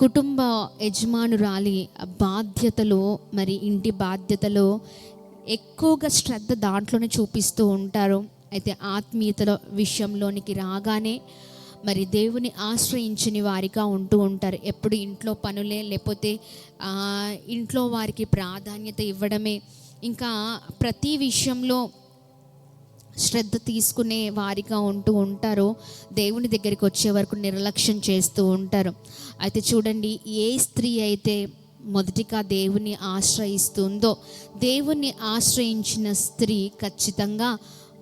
కుటుంబ యజమానురాలి బాధ్యతలో, మరి ఇంటి బాధ్యతలో ఎక్కువగా శ్రద్ధ దాంట్లోనే చూపిస్తూ ఉంటారు. అయితే ఆత్మీయతల విషయంలోనికి రాగానే మరి దేవుని ఆశ్రయించని వారిగా ఉంటూ ఉంటారు. ఎప్పుడు ఇంట్లో పనులే, లేకపోతే ఇంట్లో వారికి ప్రాధాన్యత ఇవ్వడమే, ఇంకా ప్రతి విషయంలో శ్రద్ధ తీసుకునే వారిగా ఉంటూ ఉంటారు. దేవుని దగ్గరికి వచ్చే వరకు నిర్లక్ష్యం చేస్తూ ఉంటారు. అయితే చూడండి, ఏ స్త్రీ అయితే మొదటిగా దేవుని ఆశ్రయిస్తుందో, దేవుణ్ణి ఆశ్రయించిన స్త్రీ ఖచ్చితంగా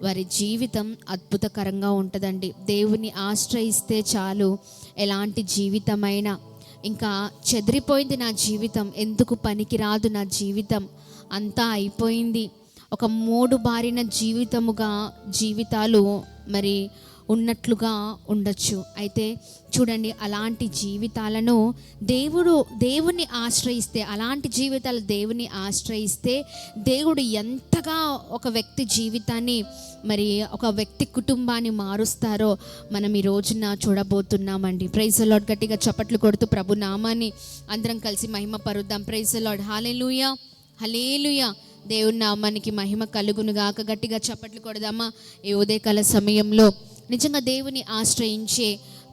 వారి జీవితం అద్భుతకరంగా ఉంటుందండి. దేవుని ఆశ్రయిస్తే చాలు, ఎలాంటి జీవితమైనా, ఇంకా చెదిరిపోయింది నా జీవితం, ఎందుకు పనికిరాదు నా జీవితం, అంతా అయిపోయింది, ఒక మూడు బారిన జీవితాలు మరి ఉన్నట్లుగా ఉండొచ్చు. అయితే చూడండి, అలాంటి జీవితాలను దేవుని ఆశ్రయిస్తే, అలాంటి జీవితాలు దేవుని ఆశ్రయిస్తే దేవుడు ఎంతగా ఒక వ్యక్తి జీవితాన్ని, మరి ఒక వ్యక్తి కుటుంబాన్ని మారుస్తారో మనం ఈ రోజున చూడబోతున్నామండి. Praise the Lord. గట్టిగా చప్పట్లు కొడుతూ ప్రభు నామాన్ని అందరం కలిసి మహిమ పరుద్దాం. Praise the Lord. Hallelujah, hallelujah. దేవుని నామానికి మహిమ కలుగునుగాక. గట్టిగా చప్పట్లు కొడదామా? ఈ ఉదయకాల సమయంలో నిజంగా దేవుని ఆశ్రయించే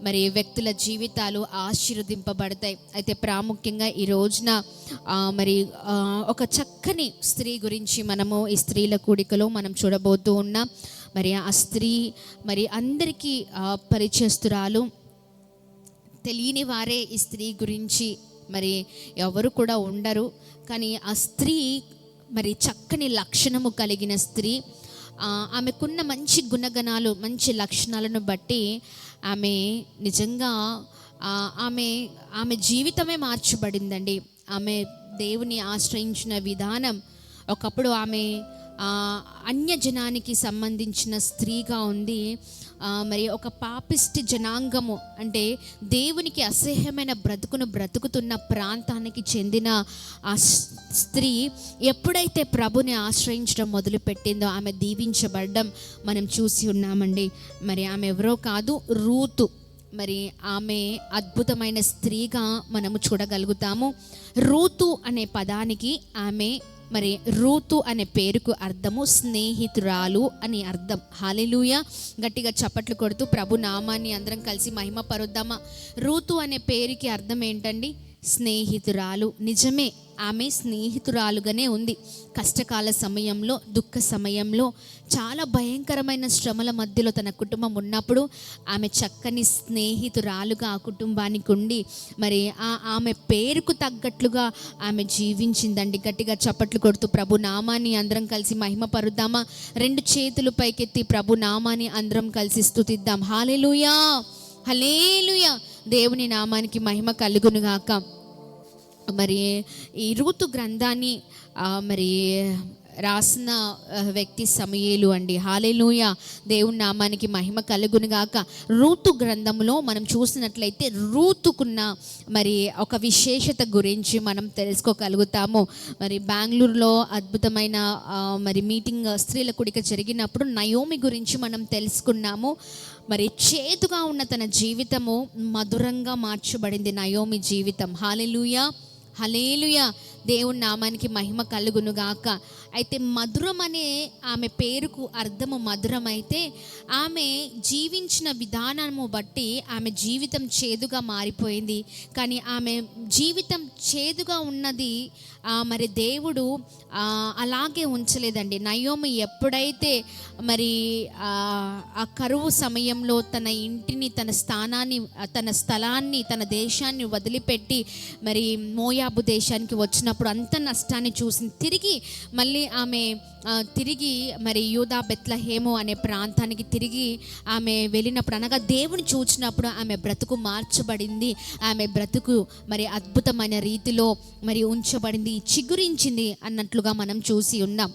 మరి వ్యక్తుల జీవితాలు ఆశీర్వదింపబడతాయి. అయితే ప్రాముఖ్యంగా ఈ రోజున మరి ఒక చక్కని స్త్రీ గురించి మనము ఈ స్త్రీల కూడికలో మనం చూడబోతూ ఉన్నాం. మరి ఆ స్త్రీ మరి అందరికీ పరిచయస్తురాలు, తెలియని వారే ఈ స్త్రీ గురించి మరి ఎవరు కూడా ఉండరు. కానీ ఆ స్త్రీ మరి చక్కని లక్షణము కలిగిన స్త్రీ. ఆమెకున్న మంచి గుణగణాలు, మంచి లక్షణాలను బట్టి ఆమె నిజంగా ఆమె జీవితమే మార్చబడిందండి. ఆమె దేవుని ఆశ్రయించిన విధానం, ఒకప్పుడు ఆమె అన్యజనానికి సంబంధించిన స్త్రీగా ఉంది. మరి ఒక పాపిష్టి జనాంగము, అంటే దేవునికి అసహ్యమైన బ్రతుకును బ్రతుకుతున్న ప్రాంతానికి చెందిన ఆ స్త్రీ ఎప్పుడైతే ప్రభుని ఆశ్రయించడం మొదలుపెట్టిందో ఆమె దీవించబడడం మనం చూసి ఉన్నామండి. మరి ఆమె ఎవరో కాదు, రూతు. మరి ఆమె అద్భుతమైన స్త్రీగా మనము చూడగలుగుతాము. రూతు అనే పదానికి, ఆమె మరి రూతు అనే పేరుకు అర్థము స్నేహితురాలు అని అర్థం. హల్లెలూయా. గట్టిగా చప్పట్లు కొడుతూ ప్రభు నామాన్ని అందరం కలిసి మహిమ పరుద్దామా? రూతు అనే పేరుకి అర్థం ఏంటండి? స్నేహితురాలు. నిజమే, ఆమె స్నేహితురాలుగానే ఉంది. కష్టకాల సమయంలో, దుఃఖ సమయంలో, చాలా భయంకరమైన శ్రమల మధ్యలో తన కుటుంబం ఉన్నప్పుడు ఆమె చక్కని స్నేహితురాలుగా ఆ కుటుంబానికి ఉండి మరి ఆమె పేరుకు తగ్గట్లుగా ఆమె జీవించిందండి. గట్టిగా చప్పట్లు కొడుతూ ప్రభు నామాన్ని అందరం కలిసి మహిమ పరుద్దామా? రెండు చేతులు పైకెత్తి ప్రభు నామాన్ని అందరం కలిసి స్తుతిద్దాం. హల్లెలూయా, హల్లెలూయా. దేవుని నామానికి మహిమ కలుగునుగాక. మరి ఈ రూతు గ్రంథాన్ని మరి రాసిన వ్యక్తి సమూయేలు అండి. హల్లెలూయా. దేవుని నామానికి మహిమ కలుగునుగాక. రూతు గ్రంథంలో మనం చూసినట్లయితే రూతుకున్న మరి ఒక విశేషత గురించి మనం తెలుసుకోగలుగుతాము. మరి బెంగళూరులో అద్భుతమైన మరి మీటింగ్, స్త్రీల కూడిక జరిగినప్పుడు నయోమి గురించి మనం తెలుసుకున్నాము. మరి చేదుగా ఉన్న తన జీవితము మధురంగా మార్చబడింది నయోమి జీవితం. హల్లెలూయా, హల్లెలూయా. దేవుని నామానికి మహిమ కలుగునుగాక. అయితే మధురం అనే ఆమె పేరుకు అర్థము మధురం అయితే, ఆమె జీవించిన విధానము బట్టి ఆమె జీవితం చేదుగా మారిపోయింది. కానీ ఆమె జీవితం చేదుగా ఉన్నది మరి దేవుడు అలాగే ఉంచలేదండి. నయోమి ఎప్పుడైతే మరి ఆ కరువు సమయంలో తన ఇంటిని, తన స్థలాన్ని, తన దేశాన్ని వదిలిపెట్టి మరి మోయాబు దేశానికి వచ్చినప్పుడు అంత నష్టాన్ని చూసి తిరిగి మరి యూదా బెత్లెహేము అనే ప్రాంతానికి తిరిగి ఆమె వెళ్ళినప్పుడు, అనగా దేవుని చూచినప్పుడు ఆమె బ్రతుకు మార్చబడింది. ఆమె బ్రతుకు మరి అద్భుతమైన రీతిలో మరి ఉంచబడింది, చిగురించింది అన్నట్లుగా మనం చూసి ఉన్నాం.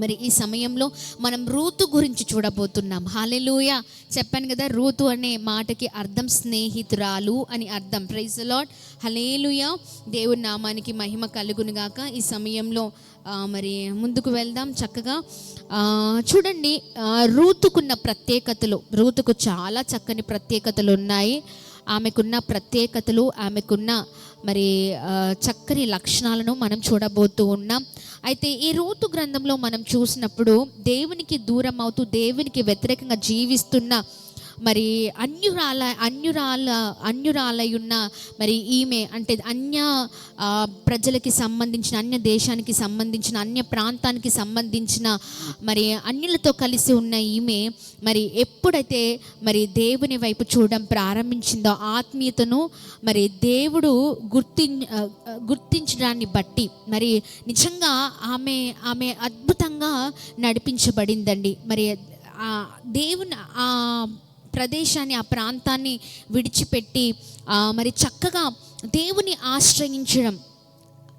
మరి ఈ సమయంలో మనం రూతు గురించి చూడబోతున్నాం. హల్లెలూయా. చెప్పాను కదా, రూతు అనే మాటకి అర్థం స్నేహితురాలు అని అర్థం. Praise the Lord. హల్లెలూయా. దేవుని నామానికి మహిమ కలుగునుగాక. ఈ సమయంలో మరి ముందుకు వెళ్దాం చక్కగా. చూడండి, రూతుకున్న ప్రత్యేకతలు, రూతుకు చాలా చక్కని ప్రత్యేకతలు ఉన్నాయి. ఆమెకున్న ప్రత్యేకతలు, ఆమెకున్న మరి చక్కని లక్షణాలను మనం చూడబోతూ ఉన్నాం. అయితే ఈ రూతు గ్రంథంలో మనం చూసినప్పుడు దేవునికి దూరం అవుతూ దేవునికి వ్యతిరేకంగా జీవిస్తున్న మరి అన్యురాలయున్న మరి ఈమె అంటే అన్య ప్రజలకి సంబంధించిన, అన్య దేశానికి సంబంధించిన, అన్య ప్రాంతానికి సంబంధించిన మరి అన్యులతో కలిసి ఉన్న ఈమె మరి ఎప్పుడైతే మరి దేవుని వైపు చూడడం ప్రారంభించిందో, ఆత్మీయతను మరి దేవుడు గుర్తించడాన్ని బట్టి మరి నిజంగా ఆమె అద్భుతంగా నడిపించబడిందండి. మరి దేవుని ఆ ప్రదేశాన్ని, ఆ ప్రాంతాన్ని విడిచిపెట్టి మరి చక్కగా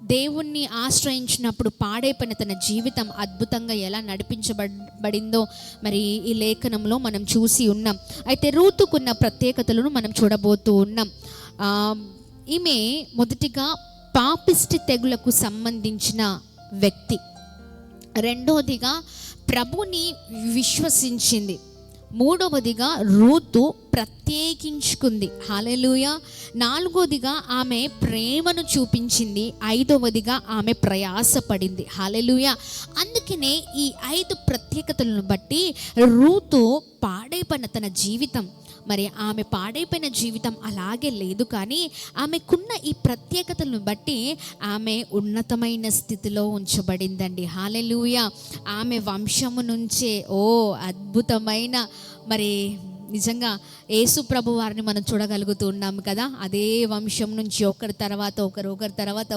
దేవుణ్ణి ఆశ్రయించినప్పుడు పాడైపోయిన తన జీవితం అద్భుతంగా ఎలా నడిపించబడిందో మరి ఈ లేఖనంలో మనం చూసి ఉన్నాం. అయితే రూతుకున్న ప్రత్యేకతలను మనం చూడబోతూ ఉన్నాం. ఈమె మొదటిగా పాపిష్టి తెగులకు సంబంధించిన వ్యక్తి, రెండోదిగా ప్రభుని విశ్వసించింది, మూడవదిగా రూతు ప్రత్యేకించుకుంది. హల్లెలూయా. నాలుగోదిగా ఆమె ప్రేమను చూపించింది. ఐదవదిగా ఆమె ప్రయాసపడింది. హల్లెలూయా. అందుకనే ఈ 5 ప్రత్యేకతలను బట్టి రూతు పాడైపోయిన తన జీవితం, మరి ఆమె పాడైపోయిన జీవితం అలాగే లేదు, కానీ ఆమెకున్న ఈ ప్రత్యేకతలను బట్టి ఆమె ఉన్నతమైన స్థితిలో ఉంచబడిందండి. హల్లెలూయా. ఆమె వంశము నుంచే అద్భుతమైన మరి నిజంగా యేసు ప్రభు వారిని మనం చూడగలుగుతూ ఉన్నాము కదా. అదే వంశం నుంచి ఒకరి తర్వాత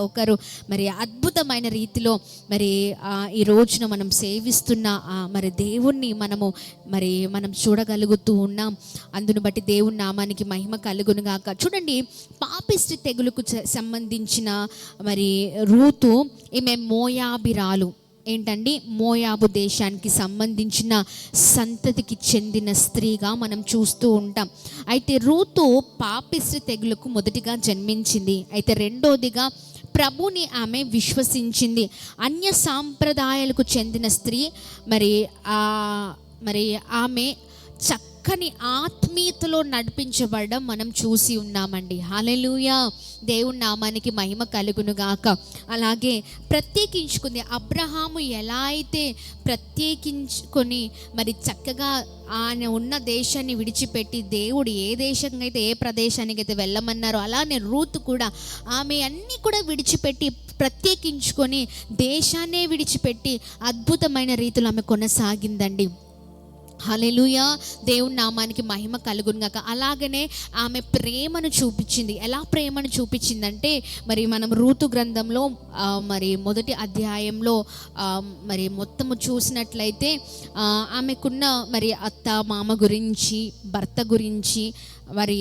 ఒకరు మరి అద్భుతమైన రీతిలో మరి ఈ రోజున మనం సేవిస్తున్న మరి దేవుణ్ణి మనం చూడగలుగుతూ ఉన్నాం. అందును బట్టి దేవుని నామానికి మహిమ కలుగును గాక. చూడండి, పాపిష్టి తెగులుకు సంబంధించిన మరి రూతు, ఈమె మోయాబిరాలు. ఏంటండి? మోయాబు దేశానికి సంబంధించిన సంతతికి చెందిన స్త్రీగా మనం చూస్తూ ఉంటాం. అయితే రూతు పాపిష్టి తెగులుకు మొదటిగా జన్మించింది. అయితే రెండోదిగా ప్రభుని ఆమె విశ్వసించింది. అన్య సాంప్రదాయాలకు చెందిన స్త్రీ. మరి ఆమె చక్కని ఆత్మీయతలో నడిపించబడడం మనం చూసి ఉన్నామండి. హల్లెలూయా. దేవుని నామానికి మహిమ కలుగును గాక. అలాగే ప్రత్యేకించుకుంది. అబ్రహాము ఎలా అయితే ప్రత్యేకించుకొని మరి చక్కగా ఆయన ఉన్న దేశాన్ని విడిచిపెట్టి దేవుడు ఏ దేశంగా అయితే, ఏ ప్రదేశానికి అయితే వెళ్ళమన్నారో, అలానే రూతు కూడా ఆమె అన్నీ కూడా విడిచిపెట్టి ప్రత్యేకించుకొని దేశాన్నే విడిచిపెట్టి అద్భుతమైన రీతిలో ఆమె కొనసాగిందండి. హల్లెలూయా. దేవుని నామానికి మహిమ కలుగును గాక. అలాగనే ఆమె ప్రేమను చూపించింది. ఎలా ప్రేమను చూపించిందంటే, మరి మనం రూతు గ్రంథంలో మరి మొదటి అధ్యాయంలో మరి మొత్తము చూసినట్లయితే ఆమెకున్న మరి అత్త మామ గురించి, భర్త గురించి, వారు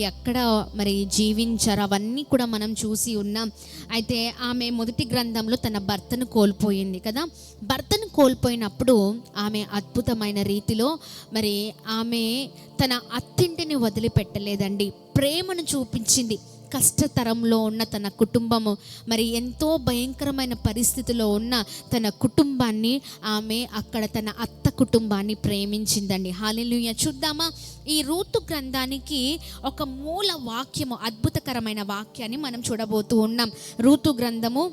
ఎక్కడ మరి జీవించారు, అవన్నీ కూడా మనం చూసి ఉన్నాం. అయితే ఆమె మొదటి గ్రంథంలో తన భర్తను కోల్పోయింది కదా. భర్తను కోల్పోయినప్పుడు ఆమె అద్భుతమైన రీతిలో మరి ఆమె తన అత్తింటిని వదిలిపెట్టలేదండి. ప్రేమను చూపించింది. కష్టతరంలో ఉన్న తన కుటుంబము, మరి ఎంతో భయంకరమైన పరిస్థితిలో ఉన్న తన కుటుంబాన్ని ఆమె అక్కడ తన అత్త కుటుంబాన్ని ప్రేమించిందండి. హల్లెలూయా. చూద్దామా? ఈ రూతు గ్రంథానికి ఒక మూల వాక్యము, అద్భుతకరమైన వాక్యాన్ని మనం చూడబోతూ ఉన్నాం. రూతు గ్రంథము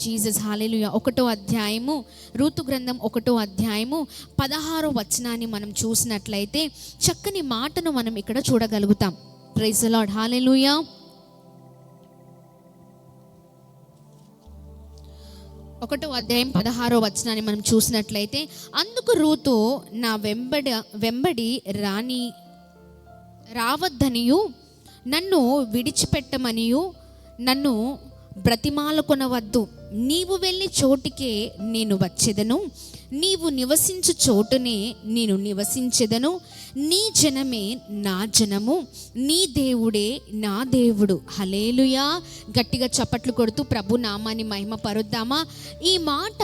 జీసస్ హల్లెలూయా 1వ అధ్యాయము, రూతు గ్రంథం 1వ అధ్యాయము 16వ వచనాన్ని మనం చూసినట్లయితే చక్కని మాటను మనం ఇక్కడ చూడగలుగుతాం. Praise the Lord. హల్లెలూయా. 1వ అధ్యాయం 16వ వచనాన్ని మనం చూసినట్లయితే, అందుకు రూతు నా వెంబడి రావద్దనియు నన్ను విడిచిపెట్టమనియు నన్ను బ్రతిమాలుకొనవద్దు. నీవు వెళ్ళి చోటికే నేను వచ్చెదను, నీవు నివసించు చోటునే నేను నివసించెదను. నీ జనమే నా జనము, నీ దేవుడే నా దేవుడు. హల్లెలూయా. గట్టిగా చప్పట్లు కొడుతూ ప్రభు నామాన్ని మహిమ పరుద్దామా? ఈ మాట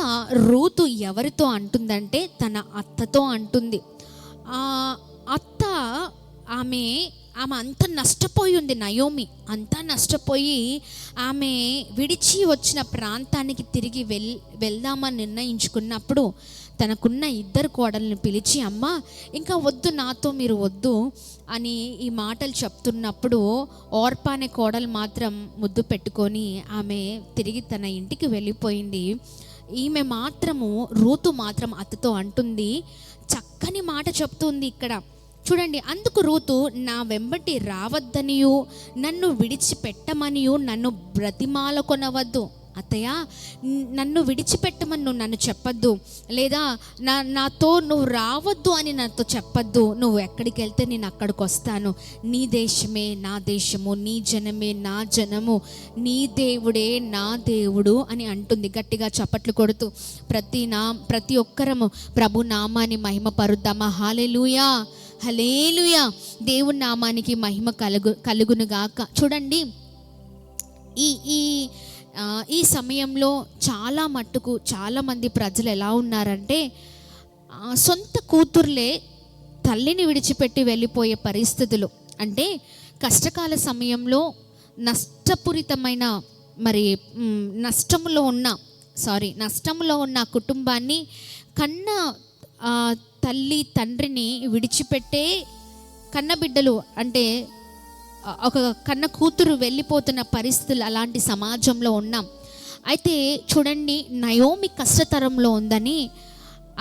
రూతు ఎవరితో అంటుందంటే తన అత్తతో అంటుంది. అత్త ఆమె అంతా నష్టపోయి ఉంది. నయోమి అంతా నష్టపోయి ఆమె విడిచి వచ్చిన ప్రాంతానికి తిరిగి వెళ్దామని నిర్ణయించుకున్నప్పుడు తనకున్న 2 కోడలను పిలిచి, అమ్మ ఇంకా వద్దు, నాతో మీరు వద్దు అని ఈ మాటలు చెప్తున్నప్పుడు ఓర్పా అనే కోడలు మాత్రం ముద్దు పెట్టుకొని ఆమె తిరిగి తన ఇంటికి వెళ్ళిపోయింది. ఈమె మాత్రము, రూతు మాత్రం అత్తతో అంటుంది, చక్కని మాట చెప్తుంది ఇక్కడ చూడండి. అందుకు రూతు, నా వెంబటి రావద్దనియు నన్ను విడిచిపెట్టమనియు నన్ను బ్రతిమాల కొనవద్దు. అత్తయ్య, నన్ను విడిచిపెట్టమని నువ్వు నన్ను చెప్పొద్దు, లేదా నాతో నువ్వు రావద్దు అని నాతో చెప్పొద్దు. నువ్వు ఎక్కడికి వెళ్తే నేను అక్కడికి వస్తాను. నీ దేశమే నా దేశము, నీ జనమే నా జనము, నీ దేవుడే నా దేవుడు అని అంటుంది గట్టిగా చప్పట్లు కొడుతూ. ప్రతి ఒక్కరము ప్రభు నామాన్ని మహిమ పరుద్దామా. హల్లెలూయా, హల్లెలూయా. దేవుని నామానికి మహిమ కలుగునుగాక. చూడండి, ఈ సమయంలో చాలామంది ప్రజలు ఎలా ఉన్నారంటే, సొంత కూతుర్లే తల్లిని విడిచిపెట్టి వెళ్ళిపోయే పరిస్థితులు. అంటే కష్టకాల సమయంలో నష్టపూరితమైన నష్టంలో ఉన్న కుటుంబాన్ని కన్న తల్లి తండ్రిని విడిచిపెట్టే కన్నబిడ్డలు, అంటే ఒక కన్న కూతురు వెళ్ళిపోతున్న పరిస్థితులు, అలాంటి సమాజంలో ఉన్నాం. అయితే చూడండి, నయోమి కష్టతరంలో ఉందని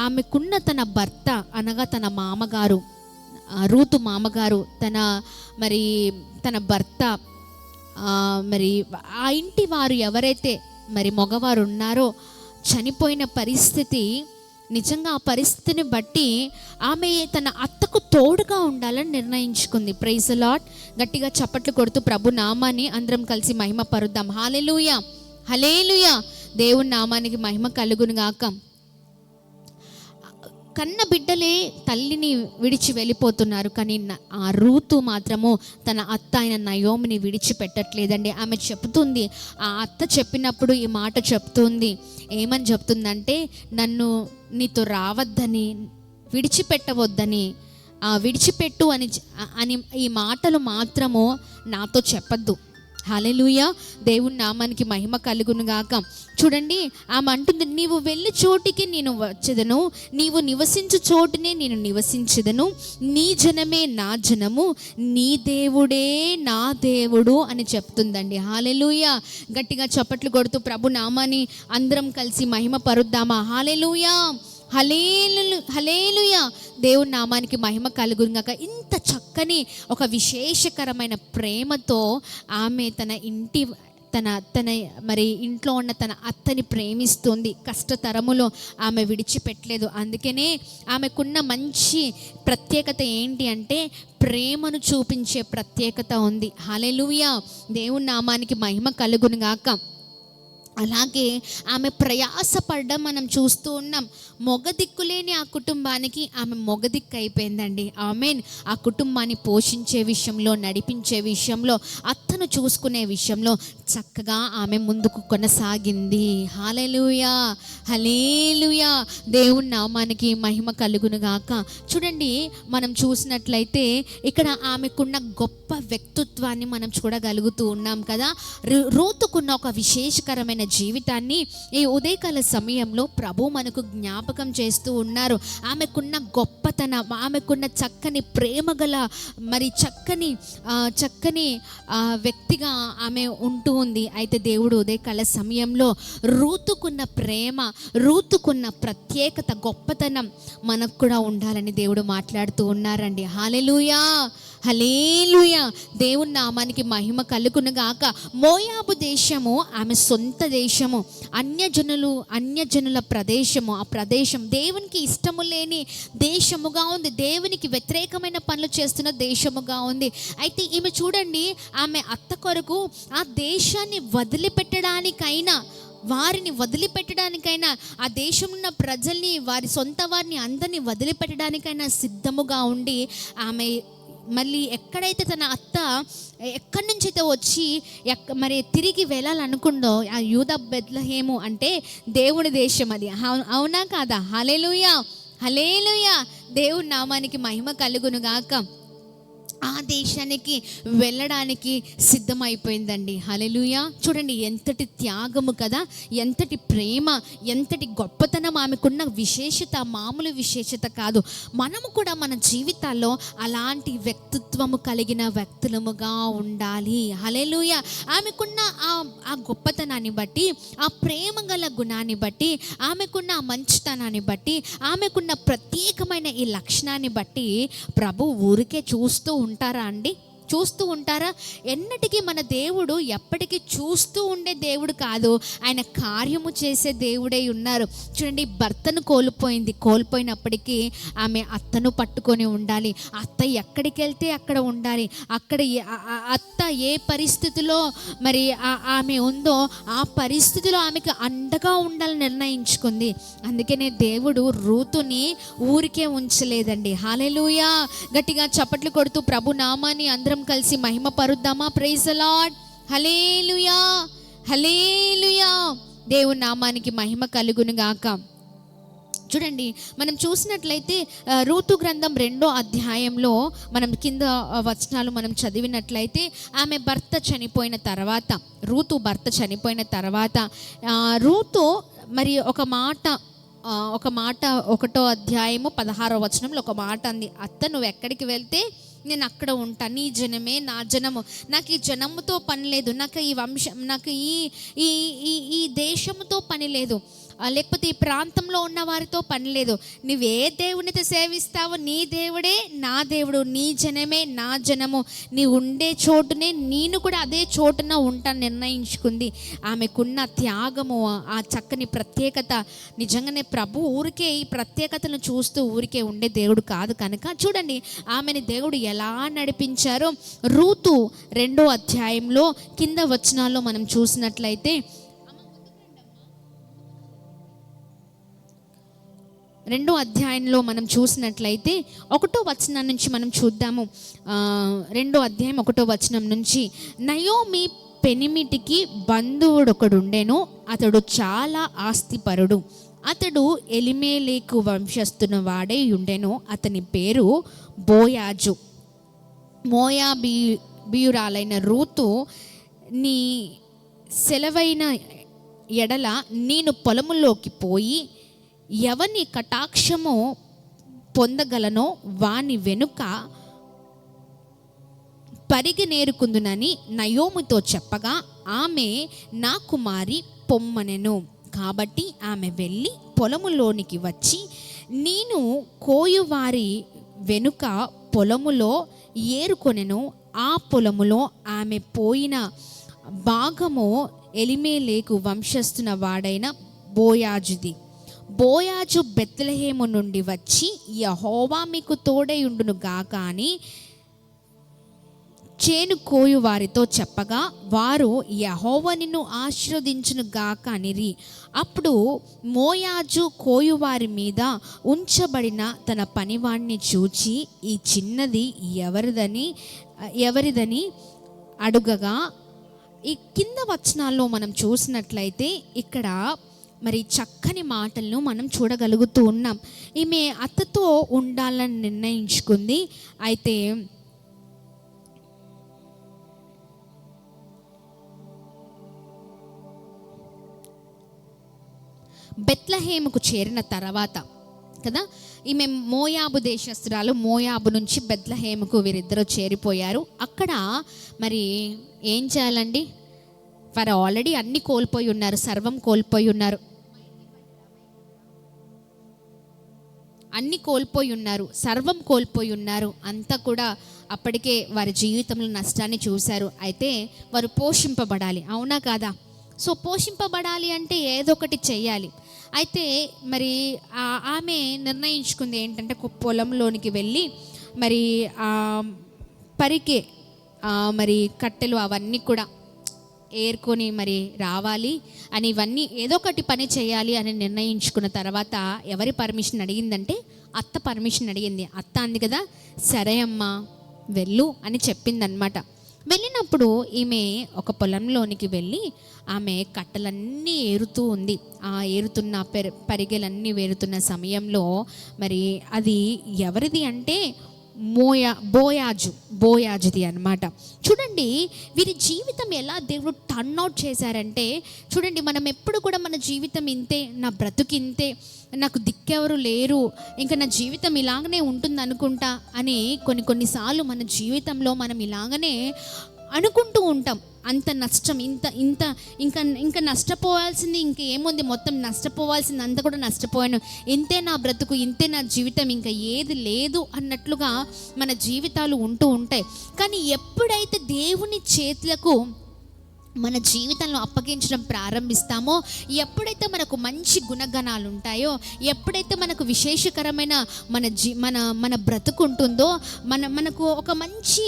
ఆమెకున్న తన భర్త, అనగా తన మామగారు, రూతు మామగారు, తన భర్త, ఆ ఇంటి వారు ఎవరైతే మగవారు ఉన్నారో చనిపోయిన పరిస్థితి. నిజంగా ఆ పరిస్థితిని బట్టి ఆమె తన అత్తకు తోడుగా ఉండాలని నిర్ణయించుకుంది. Praise the Lord. గట్టిగా చప్పట్లు కొడుతూ ప్రభు నామాన్ని అందరం కలిసి మహిమ పరుద్దాం. హల్లెలూయా, హల్లెలూయా. దేవుని నామానికి మహిమ కలుగును గాక. కన్న బిడ్డలే తల్లిని విడిచి వెళ్ళిపోతున్నారు, కానీ ఆ రూతు మాత్రము తన అత్త అయిన నయోమిని విడిచిపెట్టట్లేదండి. ఆమె చెప్తుంది, ఆ అత్త చెప్పినప్పుడు ఈ మాట చెప్తుంది. ఏమని చెప్తుందంటే, నన్ను నీతో రావద్దని, విడిచిపెట్టవద్దని, విడిచిపెట్టు అని ఈ మాటలు మాత్రము నాతో చెప్పద్దు. హల్లెలూయా. దేవుని నామానికి మహిమ కలుగును గాక. చూడండి, ఆమె అంటుంది, నీవు వెళ్ళి చోటికి నేను వచ్చేదను, నీవు నివసించు చోటునే నేను నివసించేదను, నీ జనమే నా జనము, నీ దేవుడే నా దేవుడు అని చెప్తుందండి. హల్లెలూయా. గట్టిగా చప్పట్లు కొడుతూ ప్రభు నామాన్ని అందరం కలిసి మహిమ పరుద్దామా. హల్లెలూయా, హల్లెలూయా. దేవుని నామానికి మహిమ కలుగునుగాక. ఇంత చక్కని ఒక విశేషకరమైన ప్రేమతో ఆమె తన ఇంట్లో ఉన్న తన అత్తని ప్రేమిస్తుంది. కష్టతరములో ఆమె విడిచిపెట్టలేదు. అందుకనే ఆమెకున్న మంచి ప్రత్యేకత ఏంటి అంటే, ప్రేమను చూపించే ప్రత్యేకత ఉంది. హల్లెలూయా. దేవుని నామానికి మహిమ కలుగునుగాక. అలాగే ఆమె ప్రయాసపడడం మనం చూస్తూ ఉన్నాం. మొగదిక్కులేని ఆ కుటుంబానికి ఆమె మొగదిక్కు అయిపోయిందండి. ఆమెన్. ఆ కుటుంబాన్ని పోషించే విషయంలో, నడిపించే విషయంలో, అత్తను చూసుకునే విషయంలో చక్కగా ఆమె ముందుకు కొనసాగింది. హల్లెలూయా, హల్లెలూయా. దేవుని నామానికి మహిమ కలుగునుగాక. చూడండి, మనం చూసినట్లయితే ఇక్కడ ఆమెకున్న గొప్ప వ్యక్తిత్వాన్ని మనం చూడగలుగుతూ ఉన్నాం కదా. రూతుకున్న ఒక విశేషకరమైన జీవితాన్ని ఈ ఉదయకాల సమయంలో ప్రభు మనకు జ్ఞాపకం చేస్తూ ఉన్నారు. ఆమెకున్న గొప్పతనం, ఆమెకున్న చక్కని ప్రేమగల చక్కని వ్యక్తిగా ఆమె ఉంటూ ఉంది. అయితే దేవుడు ఉదయకాల సమయంలో రూతుకున్న ప్రేమ, రూతుకున్న ప్రత్యేకత, గొప్పతనం మనకు కూడా ఉండాలని దేవుడు మాట్లాడుతూ ఉన్నారండి. హల్లెలూయా, హల్లెలూయా. దేవుని నామానికి మహిమ కలుగునుగాక. మోయాబు దేశము ఆమె సొంత దేశము, అన్యజనుల ప్రదేశము. ఆ ప్రదేశం దేవునికి ఇష్టము లేని దేశముగా ఉంది, దేవునికి వ్యతిరేకమైన పనులు చేస్తున్న దేశముగా ఉంది. అయితే ఈమె చూడండి, ఆమె అత్త కొరకు ఆ దేశాన్ని వారిని వదిలిపెట్టడానికైనా, ఆ దేశంలో ఉన్న ప్రజల్ని, వారి సొంత వారిని అందరినీ వదిలిపెట్టడానికైనా సిద్ధముగా ఉండి, ఆమె మళ్ళీ ఎక్కడైతే తన అత్త ఎక్కడి నుంచి అయితే వచ్చి తిరిగి వెళ్ళాలనుకుందో, ఆ యూదా బెత్లెహేము అంటే దేవుని దేశం, అది అవునా కాదా? హల్లెలూయా, హల్లెలూయా. దేవుని నామానికి మహిమ కలుగునుగాక. ఆ దేశానికి వెళ్ళడానికి సిద్ధమైపోయిందండి. హల్లెలూయా. చూడండి ఎంతటి త్యాగము కదా, ఎంతటి ప్రేమ, ఎంతటి గొప్పతనం, ఆమెకున్న విశేషత మామూలు విశేషత కాదు. మనము కూడా మన జీవితాల్లో అలాంటి వ్యక్తిత్వము కలిగిన వ్యక్తులముగా ఉండాలి. హల్లెలూయా. ఆమెకున్న ఆ గొప్పతనాన్ని బట్టి, ఆ ప్రేమ గల గుణాన్ని బట్టి, ఆమెకున్న ఆ మంచితనాన్ని బట్టి, ఆమెకున్న ప్రత్యేకమైన ఈ లక్షణాన్ని బట్టి ప్రభు ఊరికే చూస్తూ ఉంటారా అండి? చూస్తూ ఉంటారా? ఎన్నటికీ మన దేవుడు ఎప్పటికీ చూస్తూ ఉండే దేవుడు కాదు, ఆయన కార్యము చేసే దేవుడై ఉన్నారు. చూడండి, భర్తను కోల్పోయినప్పటికీ ఆమె అత్తను పట్టుకొని ఉండాలి. అత్త ఎక్కడికి వెళ్తే అక్కడ ఉండాలి. అక్కడ అత్త ఏ పరిస్థితిలో మరి ఆమె ఉందో ఆ పరిస్థితిలో ఆమెకు అండగా ఉండాలని నిర్ణయించుకుంది. అందుకనే దేవుడు రూతుని ఊరికే ఉంచలేదండి. హల్లెలూయా. గట్టిగా చప్పట్లు కొడుతూ ప్రభు నామాన్ని అందరం కలిసి మహిమ పరుద్దామా? Praise the Lord. Hallelujah, hallelujah. దేవుని నామానికి మహిమ కలుగును గాక. చూడండి, మనం చూసినట్లయితే రూతు గ్రంథం 2వ అధ్యాయంలో మనం కింద వచనాలు మనం చదివినట్లయితే, ఆమె భర్త చనిపోయిన తర్వాత, రూతు భర్త చనిపోయిన తర్వాత రూతు మరి ఒక మాట 1వ అధ్యాయము 16వ వచనంలో ఒక మాట అంది, అత్త నువ్వు ఎక్కడికి వెళ్తే నేను అక్కడ ఉంటాను, నీ జనమే నా జనము, నాకు ఈ జనముతో పని లేదు, నాకు ఈ వంశం, నాకు ఈ దేశముతో పని లేదు, లేకపోతే ఈ ప్రాంతంలో ఉన్న వారితో పని లేదు. నువ్వే దేవునితో సేవిస్తావో నీ దేవుడే నా దేవుడు, నీ జనమే నా జనము, నీ ఉండే చోటునే నేను కూడా అదే చోటున ఉంటాను నిర్ణయించుకుంది. ఆమెకున్న త్యాగము, ఆ చక్కని ప్రత్యేకత, నిజంగానే ప్రభు ఊరికే ఈ ప్రత్యేకతను చూస్తూ ఊరికే ఉండే దేవుడు కాదు. కనుక చూడండి ఆమెని దేవుడు ఎలా నడిపించారో. రూతు 2వ అధ్యాయంలో కింద వచనాల్లో మనం చూసినట్లయితే, 2వ అధ్యాయంలో మనం చూసినట్లయితే 1వ వచనం నుంచి మనం చూద్దాము. 2వ అధ్యాయం 1వ వచనం నుంచి, నయోమి పెనిమిటికి బంధువుడొకడుండెను, అతడు చాలా ఆస్తిపరుడు, అతడు ఎలిమేలేకు వంశస్థున వాడే ఉండెను, అతని పేరు బోయాజు. మోయాబీయురాలైన రూతు, నీ సెలవైన ఎడల నేను పొలములోకి పోయి ఎవని కటాక్షము పొందగలనో వాని వెనుక పరిగి నేరుకుందునని నయోమితో చెప్పగా, ఆమె నా కుమారి పొమ్మనెను. కాబట్టి ఆమె వెళ్ళి పొలములోనికి వచ్చి, నేను కోయువారి వెనుక పొలములో ఏరుకొనెను. ఆ పొలములో ఆమె పోయిన భాగము ఎలిమేలేకు వంశస్థున వాడైన బోయాజుది. బోయాజు బెత్లెహేము నుండి వచ్చి, యెహోవా మీకు తోడై ఉండును గాక అని చేను కోయు వారితో చెప్పగా, వారు యెహోవా నిన్ను ఆశీర్వదించును గాక అనిరి. అప్పుడు మోయాజు కోయువారి మీద ఉంచబడిన తన పనివాణ్ణి చూచి, ఈ చిన్నది ఎవరిదని అడుగగా, ఈ కింద వచనాల్లో మనం చూసినట్లయితే ఇక్కడ మరి చక్కని మాటలను మనం చూడగలుగుతూ ఉన్నాం. ఈమె అత్తతో ఉండాలని నిర్ణయించుకుంది. అయితే బెత్లెహేముకు చేరిన తర్వాత కదా, ఈమె మోయాబు దేశస్తురాలు. మోయాబు నుంచి బెత్లెహేముకు వీరిద్దరూ చేరిపోయారు. అక్కడ మరి ఏం చేయాలండి? వారు ఆల్రెడీ అన్ని కోల్పోయి ఉన్నారు, సర్వం కోల్పోయి ఉన్నారు, అన్ని కోల్పోయి ఉన్నారు, సర్వం కోల్పోయి ఉన్నారు. అంతా కూడా అప్పటికే వారి జీవితంలో నష్టాన్ని చూశారు. అయితే వారు పోషింపబడాలి, అవునా కాదా? సో పోషింపబడాలి అంటే ఏదో ఒకటి చెయ్యాలి. అయితే మరి ఆమె నిర్ణయించుకుంది ఏంటంటే, పొలంలోనికి వెళ్ళి మరి పరికే మరి కట్టెలు అవన్నీ కూడా ఏరుకొని మరి రావాలి అని, ఇవన్నీ ఏదో ఒకటి పని చేయాలి అని నిర్ణయించుకున్న తర్వాత ఎవరి పర్మిషన్ అడిగిందంటే అత్త పర్మిషన్ అడిగింది. అత్త అంది కదా, సరే అమ్మా వెళ్ళు అని చెప్పిందనమాట. వెళ్ళినప్పుడు ఈమె ఒక పొలంలోనికి వెళ్ళి ఆమె కట్టెలన్నీ ఏరుతూ ఉంది. ఆ ఏరుతున్న పరిగెలన్నీ వేరుతున్న సమయంలో మరి అది ఎవరిది అంటే బోయాజుది అన్నమాట. చూడండి వీరి జీవితం ఎలా దేవుడు టర్న్ అవుట్ చేశారంటే, చూడండి మనం ఎప్పుడు కూడా మన జీవితం ఇంతే, నా బ్రతుకు ఇంతే, నాకు దిక్కెవరు లేరు, ఇంకా నా జీవితం ఇలాగనే ఉంటుంది అనుకుంటా అని కొన్నిసార్లు మన జీవితంలో మనం ఇలాగనే అనుకుంటూ ఉంటాం. అంత నష్టం, ఇంకా నష్టపోవాల్సింది ఇంకా ఏముంది, మొత్తం నష్టపోవాల్సింది అంతా కూడా నష్టపోయాను, ఇంతే నా బ్రతుకు, ఇంతే నా జీవితం, ఇంకా ఏది లేదు అన్నట్లుగా మన జీవితాలు ఉంటూ ఉంటాయి. కానీ ఎప్పుడైతే దేవుని చేతులకు మన జీవితంలో అప్పగించడం ప్రారంభిస్తామో, ఎప్పుడైతే మనకు మంచి గుణగణాలు ఉంటాయో, ఎప్పుడైతే మనకు విశేషకరమైన మన బ్రతుకు ఉంటుందో, మనకు ఒక మంచి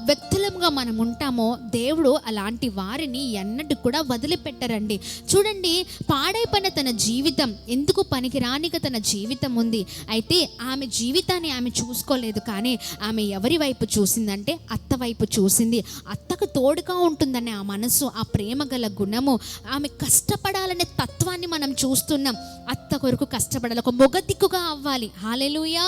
వ్యక్తులంగా మనం ఉంటామో, దేవుడు అలాంటి వారిని ఎన్నడూ కూడా వదిలిపెట్టరండి. చూడండి, పాడైపోయిన తన జీవితం, ఎందుకు పనికిరానిగా తన జీవితం ఉంది, అయితే ఆమె జీవితాన్ని ఆమె చూసుకోలేదు. కానీ ఆమె ఎవరి వైపు చూసిందంటే అత్త వైపు చూసింది. అత్తకు తోడుగా ఉంటుందనే ఆ మనసు, ఆ ప్రేమ గల గుణము, ఆమె కష్టపడాలనే తత్వాన్ని మనం చూస్తున్నాం. అత్త కొరకు కష్టపడాలి, ఒక మొగదిక్కుగా అవ్వాలి. హల్లెలూయా,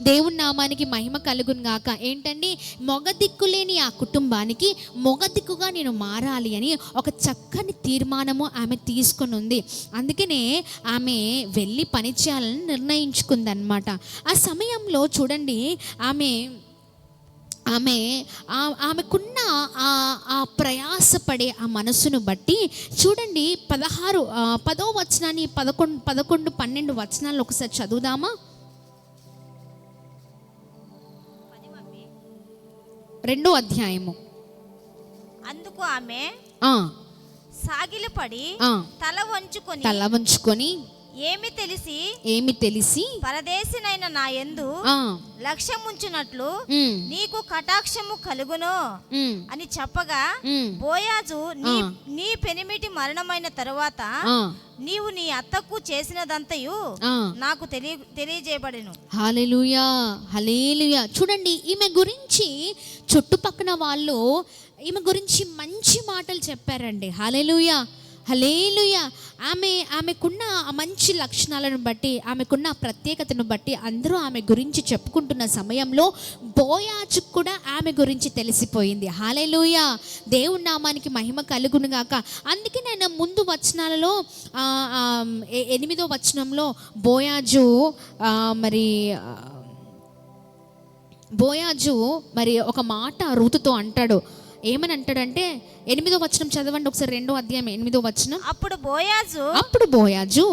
దేవుని నామానికి మహిమ కలుగును గాక. ఏంటండి, మొగదిక్కు లేని ఆ కుటుంబానికి మొగదిక్కుగా నేను మారాలి అని ఒక చక్కని తీర్మానము ఆమె తీసుకొని ఉంది. అందుకనే ఆమె వెళ్ళి పని చేయాలని నిర్ణయించుకుందన్నమాట. ఆ సమయంలో చూడండి, ఆమెకున్న ఆ ప్రయాసపడే ఆ మనసును బట్టి చూడండి, 10వ వచనాన్ని 11, 12 వచనాలు ఒకసారి చదువుదామా? 2వ అధ్యాయము. అందుకు ఆమె సాగిలపడి తల వంచుకొని ఏమి తెలిసి పరదేశినైన నా యందు లక్ష్యముంచునట్లు నీకు కటాక్షము కలుగును అని చెప్పగా, బోయాజు నీ పెనిమిటి మరణమైన తరువాత నీవు నీ అత్తకు చేసినదంతయు నాకు తెలియజేయబడెను. హల్లెలూయా, హల్లెలూయా. చూడండి, ఈమె గురించి చుట్టుపక్కన వాళ్ళు ఈమె గురించి మంచి మాటలు చెప్పారండి. హల్లెలూయా, హల్లెలూయా. ఆమెకున్న మంచి లక్షణాలను బట్టి, ఆమెకున్న ప్రత్యేకతను బట్టి అందరూ ఆమె గురించి చెప్పుకుంటున్న సమయంలో బోయాజు కూడా ఆమె గురించి తెలిసిపోయింది. హల్లెలూయా, దేవుని నామానికి మహిమ కలుగును గాక. అందుకే నేను ముందు వచనాలలో 8వ వచనంలో బోయాజు మరి ఒక మాట రూతుతో అంటాడు. ఏమని అంటాడంటే, 8వ వచనం చదవండి ఒకసారి, 2వ అధ్యాయం 8వ వచనం. అప్పుడు బోయాజు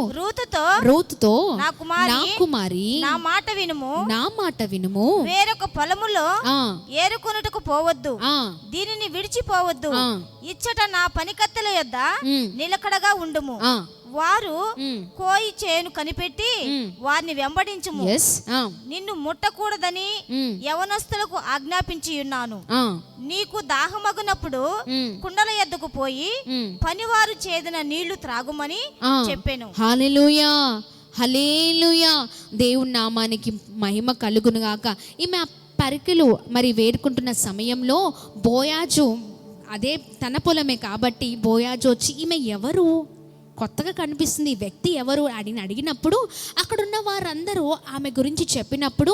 రూతుతో నా కుమారి నా మాట వినుము, వేరొక పొలములో ఏరుకొనుటకు పోవద్దు, దీనిని విడిచిపోవద్దు, ఇచ్చట నా పనికత్తెల యొద్ద నిలకడగా ఉండుము, వారు కోయి చేను కనిపెట్టి వారిని వెంబడించుము, నిన్ను ముట్టకూడదని యవనస్తులకు ఆజ్ఞాపించి ఉన్నాను, నీకు దాహమగునప్పుడు కుండల ఎద్దుకు పోయి పనివారు చేదిన నీళ్లు త్రాగుమని చెప్పాను. హల్లెలూయా, హల్లెలూయా, దేవుని నామానికి మహిమ కలుగును గాక. ఈమె పరికలు మరి వేరుకుంటున్న సమయంలో బోయాజు, అదే తన పొలమే కాబట్టి బోయాజు వచ్చి, ఈమె ఎవరు, కొత్తగా కనిపిస్తుంది, ఈ వ్యక్తి ఎవరు అని అడిగినప్పుడు, అక్కడున్న వారందరూ ఆమె గురించి చెప్పినప్పుడు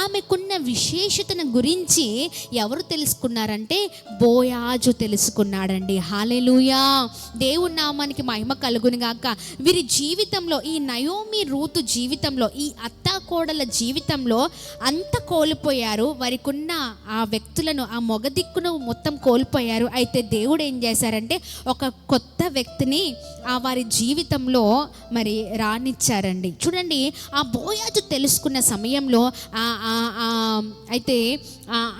ఆమెకున్న విశేషతను గురించి ఎవరు తెలుసుకున్నారంటే బోయాజు తెలుసుకున్నాడండి. హల్లెలూయా, దేవుని నామానికి మహిమ కలుగును గాక. వీరి జీవితంలో, ఈ నయోమి రూతు జీవితంలో, ఈ అత్తాకోడల జీవితంలో అంత కోల్పోయారు. వారికి ఉన్న ఆ వ్యక్తులను, ఆ మొగదిక్కును మొత్తం కోల్పోయారు. అయితే దేవుడు ఏం చేశారంటే ఒక కొత్త వ్యక్తిని వారి జీవితంలో మరి రానిచ్చారండి. చూడండి, ఆ బోయాజు తెలుసుకున్న సమయంలో అయితే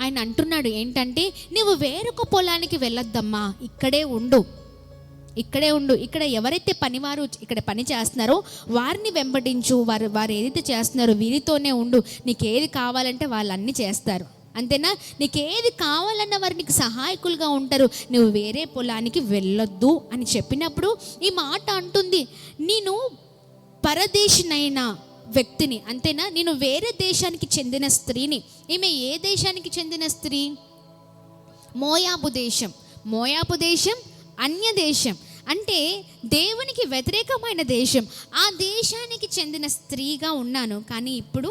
ఆయన అంటున్నాడు ఏంటంటే, నువ్వు వేరొక పొలానికి వెళ్ళొద్దమ్మా, ఇక్కడే ఉండు, ఇక్కడ ఎవరైతే పనివారు ఇక్కడ పని చేస్తున్నారో వారిని వెంబడించు, వారు ఏదైతే చేస్తున్నారో వీరితోనే ఉండు, నీకు ఏది కావాలంటే వాళ్ళన్నీ చేస్తారు, అంతేనా, నీకు ఏది కావాలన్న వారు నీకు సహాయకులుగా ఉంటారు, నువ్వు వేరే పొలానికి వెళ్ళొద్దు అని చెప్పినప్పుడు ఈ మాట అంటుంది, నేను పరదేశినైన వ్యక్తిని, అంతేనా, నేను వేరే దేశానికి చెందిన స్త్రీని. ఈమె ఏ దేశానికి చెందిన స్త్రీ? మోయాబు దేశం అన్య దేశం, అంటే దేవునికి వ్యతిరేకమైన దేశం. ఆ దేశానికి చెందిన స్త్రీగా ఉన్నాను, కానీ ఇప్పుడు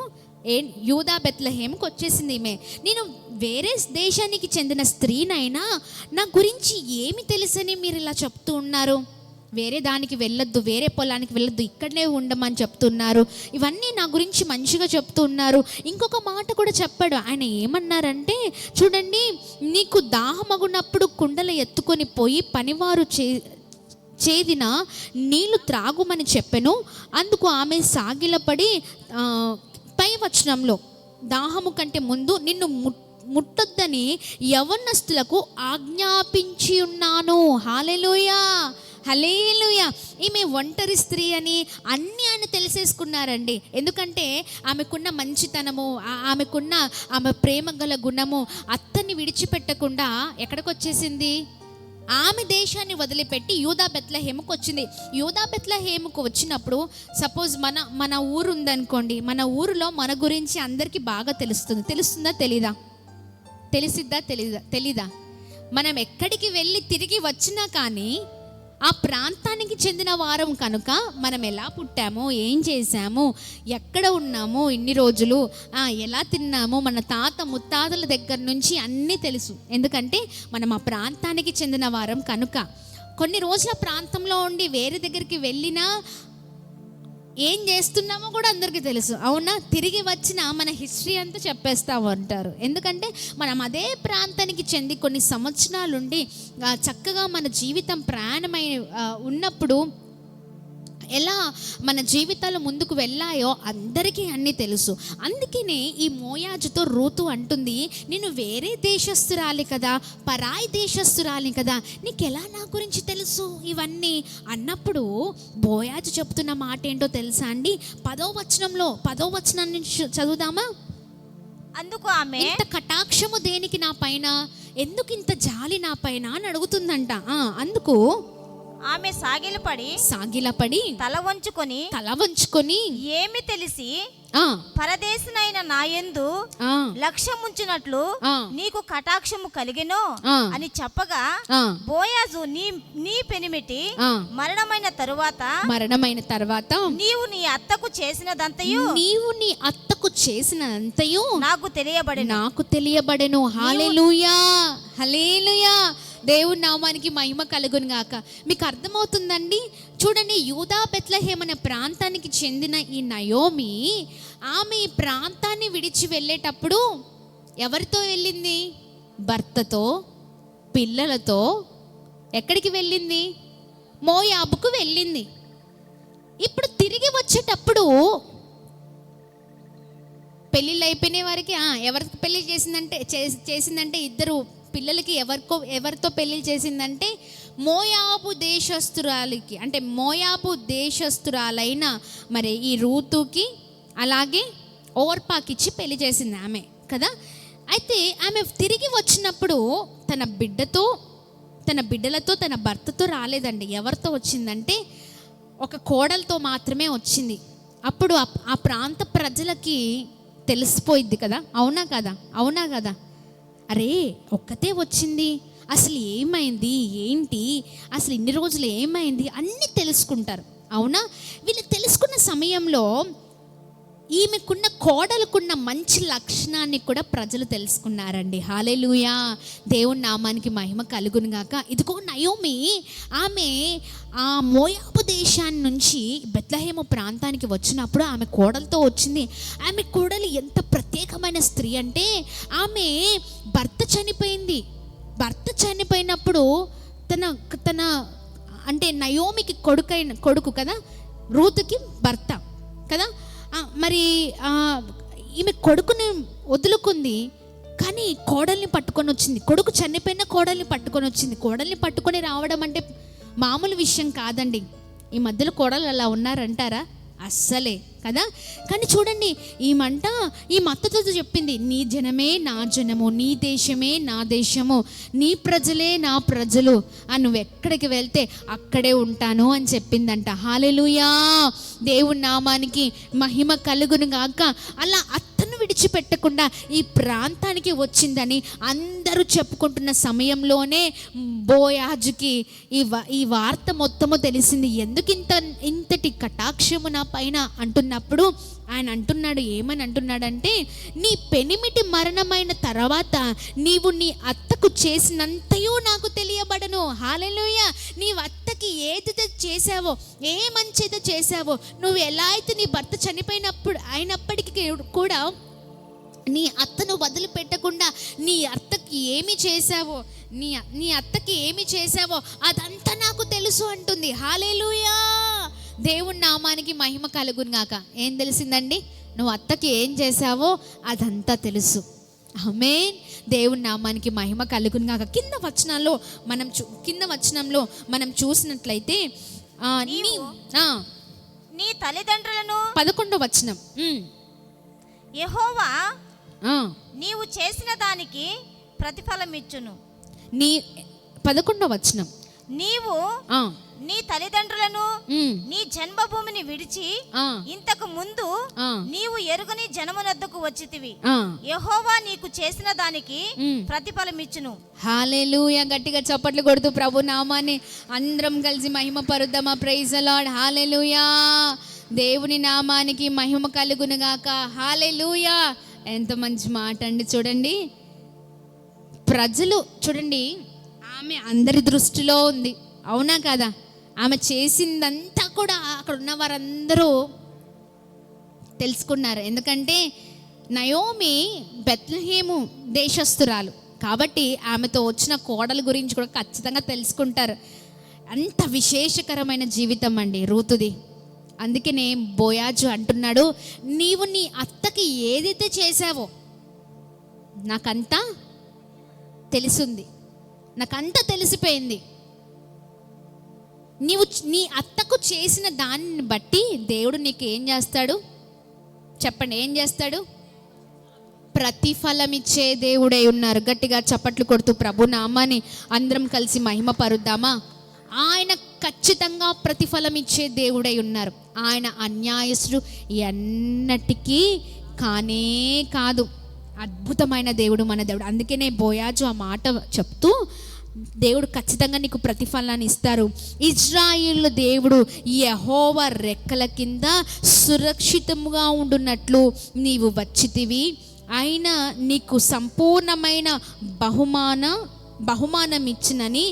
యూదా బెత్లెహేముకు వచ్చేసింది ఈమె. నేను వేరే దేశానికి చెందిన స్త్రీనైనా నా గురించి ఏమి తెలుసని మీరు ఇలా చెప్తూ ఉన్నారు? వేరే దానికి వెళ్ళొద్దు, వేరే పొలానికి వెళ్ళొద్దు, ఇక్కడనే ఉండమని చెప్తున్నారు. ఇవన్నీ నా గురించి మంచిగా చెప్తున్నారు. ఇంకొక మాట కూడా చెప్పాడు. ఆయన ఏమన్నారంటే, చూడండి, నీకు దాహమగునప్పుడు కుండలు ఎత్తుకొని పోయి పనివారు చేదిన నీళ్లు త్రాగుమని చెప్పెను. అందుకు ఆమె సాగిలపడి పై వచనంలో దాహము కంటే ముందు నిన్ను ముట్టొద్దని యవనస్తులకు ఆజ్ఞాపించి ఉన్నాను. హల్లెలూయా, హల్లెలూయా. ఈమె ఒంటరి స్త్రీ అని అన్నీ ఆయన తెలిసేసుకున్నారండి. ఎందుకంటే ఆమెకున్న మంచితనము, ఆమె ప్రేమ గల గుణము అత్తని విడిచిపెట్టకుండా ఎక్కడికి వచ్చేసింది? ఆమె దేశాన్ని వదిలిపెట్టి యూదా బెత్లెహేముకు వచ్చింది. యూదా బెత్లెహేముకు వచ్చినప్పుడు సపోజ్ మన ఊరు ఉందనుకోండి, మన ఊరిలో మన గురించి అందరికీ బాగా తెలుస్తుందా తెలీదా? మనం ఎక్కడికి వెళ్ళి తిరిగి వచ్చినా కానీ ఆ ప్రాంతానికి చెందిన వారం కనుక మనం ఎలా పుట్టాము, ఏం చేశాము, ఎక్కడ ఉన్నాము, ఇన్ని రోజులు ఎలా తిన్నాము, మన తాత ముత్తాతల దగ్గర నుంచి అన్నీ తెలుసు. ఎందుకంటే మనం ఆ ప్రాంతానికి చెందిన వారం కనుక. కొన్ని రోజుల ప్రాంతంలో ఉండి వేరే దగ్గరికి వెళ్ళినా ఏం చేస్తున్నామో కూడా అందరికీ తెలుసు, అవునా? తిరిగి వచ్చిన మన హిస్టరీ అంతా చెప్పేస్తాము అంటారు. ఎందుకంటే మనం అదే ప్రాంతానికి చెంది కొన్ని సంవత్సరాలుండి చక్కగా మన జీవితం ప్రయాణమై ఉన్నప్పుడు ఎలా మన జీవితాలు ముందుకు వెళ్ళాయో అందరికీ అన్నీ తెలుసు. అందుకనే ఈ మోయాజుతో రూతు అంటుంది, నేను వేరే దేశస్తురాలి కదా, పరాయి దేశస్తురాలి కదా, నీకెలా నా గురించి తెలుసు ఇవన్నీ అన్నప్పుడు బోయాజు చెప్తున్న మాట ఏంటో తెలుసా అండి? 10వ వచనం నుంచి చదువుదామా? అందుకు ఆమె, ఇంత కటాక్షము దేనికి నా పైన, ఎందుకు ఇంత జాలి నా పైన అని అడుగుతుందంట. అందుకు ఆమె సాగిలపడి తల వంచుకొని ఏమి తెలిసి పరదేశినైన నాయందు లక్ష్యముంచినట్లు నీకు కటాక్షము కలిగెనో అని చెప్పగా, బోయాజు నీ పెనిమిటి మరణమైన తరువాత నీవు నీ అత్తకు చేసినదంతయు నాకు తెలియబడెను. హల్లెలూయా, హల్లెలూయా. దేవుని నామానికి మహిమ కలుగును గాక. మీకు అర్థమవుతుందండి? చూడండి, యూదా బెత్లెహేము అనే ప్రాంతానికి చెందిన ఈ నయోమి ఆమె ఈ ప్రాంతాన్ని విడిచి వెళ్ళేటప్పుడు ఎవరితో వెళ్ళింది? భర్తతో, పిల్లలతో. ఎక్కడికి వెళ్ళింది? మోయాబుకు వెళ్ళింది. ఇప్పుడు తిరిగి వచ్చేటప్పుడు పెళ్ళిళ్ళు అయిపోయిన వారికి ఎవరికి పెళ్ళి చేసిందంటే ఇద్దరు పిల్లలకి ఎవరితో పెళ్లి చేసిందంటే మోయాబు దేశస్తురాలికి, అంటే మోయాబు దేశస్తురాలైన మరి ఈ రూతుకి అలాగే ఓర్పాకిచ్చి పెళ్లి చేసింది ఆమె కదా. అయితే ఆమె తిరిగి వచ్చినప్పుడు తన బిడ్డలతో తన భర్తతో రాలేదండి. ఎవరితో వచ్చిందంటే ఒక కోడలతో మాత్రమే వచ్చింది. అప్పుడు ఆ ప్రాంత ప్రజలకి తెలిసిపోయిద్ది కదా, అవునా కదా? అరే, ఒక్కతే వచ్చింది, అసలు ఏమైంది, ఏంటి, అసలు ఇన్ని రోజులు ఏమైంది అన్నీ తెలుసుకుంటారు, అవునా? వీళ్ళు తెలుసుకున్న సమయంలో ఈమెకున్న కోడలుకున్న మంచి లక్షణాన్ని కూడా ప్రజలు తెలుసుకున్నారండి. హల్లెలూయా, దేవుని నామానికి మహిమ కలుగును గాక. ఇదిగో నయోమి ఆమె ఆ మోయాబు దేశాన్ని నుంచి బెత్లెహేము ప్రాంతానికి వచ్చినప్పుడు ఆమె కోడలతో వచ్చింది. ఆమె కోడలు ఎంత ప్రత్యేకమైన స్త్రీ అంటే ఆమె భర్త చనిపోయినప్పుడు తన అంటే నయోమికి కొడుకు కదా, రూతుకి భర్త కదా. మరి ఈమె కొడుకుని వదులుకుంది, కానీ కోడల్ని పట్టుకొని వచ్చింది. కొడుకు చనిపోయిన కోడల్ని పట్టుకొని వచ్చింది. కోడల్ని పట్టుకొని రావడం అంటే మామూలు విషయం కాదండి. ఈ మధ్యలో కోడలు అలా ఉన్నారంటారా? అస్సలే కదా. కానీ చూడండి, ఈ మత్తతో చెప్పింది, నీ జనమే నా జనము, నీ దేశమే నా దేశము, నీ ప్రజలే నా ప్రజలు, నువ్వు ఎక్కడికి వెళ్తే అక్కడే ఉంటాను అని చెప్పిందంట. హల్లెలూయా, దేవుని నామానికి మహిమ కలుగును గాక. అలా అత్తను విడిచిపెట్టకుండా ఈ ప్రాంతానికి వచ్చిందని అందరూ చెప్పుకుంటున్న సమయంలోనే బోయాజుకి ఈ వార్త మొత్తము తెలిసింది. ఎందుకు ఇంతటి కటాక్షము నా పైన అంటున్నప్పుడు ఆయన అంటున్నాడు, ఏమని అంటున్నాడంటే, నీ పెనిమిటి మరణమైన తర్వాత నీవు నీ అత్తకు చేసినంతయో నాకు తెలియబడను. హల్లెలూయా. నీవు అత్తకి ఏదైతే చేసావో, ఏ మంచిదో చేసావో, నువ్వు ఎలా అయితే నీ భర్త అయినప్పటికీ కూడా నీ అత్తను వదిలిపెట్టకుండా నీ అత్తకి ఏమి చేసావో, నీ అత్తకి ఏమి చేసావో అదంతా నాకు తెలుసు అంటుంది. హల్లెలూయా. దేవుని నామానికి మహిమ కలుగును గాక. ఏం తెలిసిందండి? నువ్వు అత్తకి ఏం చేసావో అదంతా తెలుసు. ఆమేన్. దేవుని నామానికి మహిమ కలుగును గాక. కింద వచనంలో మనం చూసినట్లయితే నీ తల్లిదండ్రులను 11వ వచనం, యెహోవా నీవు చేసిన దానికి ప్రతిఫలం ఇచ్చును. 11వ వచనం, నీవు నీ తల్లిదండ్రులను నీ జన్మభూమిని విడిచి ఇంతకు ముందు నీవు ఎరుగని జనమునద్దకు వచ్చితివి. యెహోవా నీకు చేసిన దానికి ప్రతిఫలం ఇచ్చును. హల్లెలూయా. గట్టిగా చప్పట్లు కొడుతూ ప్రభు నామాన్ని అందరం కలిసి మహిమ పరుద్దామా? Praise the Lord. హల్లెలూయా. దేవుని నామానికి మహిమ కలుగును గాక. హల్లెలూయా. ఎంత మంచి మాట అండి. చూడండి, ప్రజలు చూడండి, ఆమె అందరి దృష్టిలో ఉంది, అవునా కదా? ఆమె చేసిందంతా కూడా అక్కడ ఉన్న వారందరూ తెలుసుకున్నారు. ఎందుకంటే నయోమి బెత్లెహేము దేశస్తురాలు కాబట్టి ఆమెతో వచ్చిన కోడల గురించి కూడా ఖచ్చితంగా తెలుసుకుంటారు. అంత విశేషకరమైన జీవితం అండి రూతుది. అందుకనే బోయాజు అంటున్నాడు, నీవు నీ అత్తకి ఏదైతే చేసావో నాకంతా తెలిసింది, నాకంతా తెలిసిపోయింది. నీవు నీ అత్తకు చేసిన దాన్ని బట్టి దేవుడు నీకు ఏం చేస్తాడు చెప్పండి? ఏం చేస్తాడు? ప్రతిఫలం ఇచ్చే దేవుడై ఉన్నారు. గట్టిగా చప్పట్లు కొడుతూ ప్రభు నామాన్ని అందరం కలిసి మహిమ పరుద్దామా? ఆయన ఖచ్చితంగా ప్రతిఫలం ఇచ్చే దేవుడై ఉన్నారు. ఆయన అన్యాయస్తుడు ఎన్నటికీ కానే కాదు. అద్భుతమైన దేవుడు మన దేవుడు. అందుకనే బోయాజు ఆ మాట చెప్తూ, దేవుడు ఖచ్చితంగా నీకు ప్రతిఫలాన్ని ఇస్తారు. ఇజ్రాయేలు దేవుడు యెహోవా రెక్కల కింద సురక్షితంగా ఉండునట్లు నీవు వచ్చితివి. ఆయన నీకు సంపూర్ణమైన బహుమానం ఇచ్చినని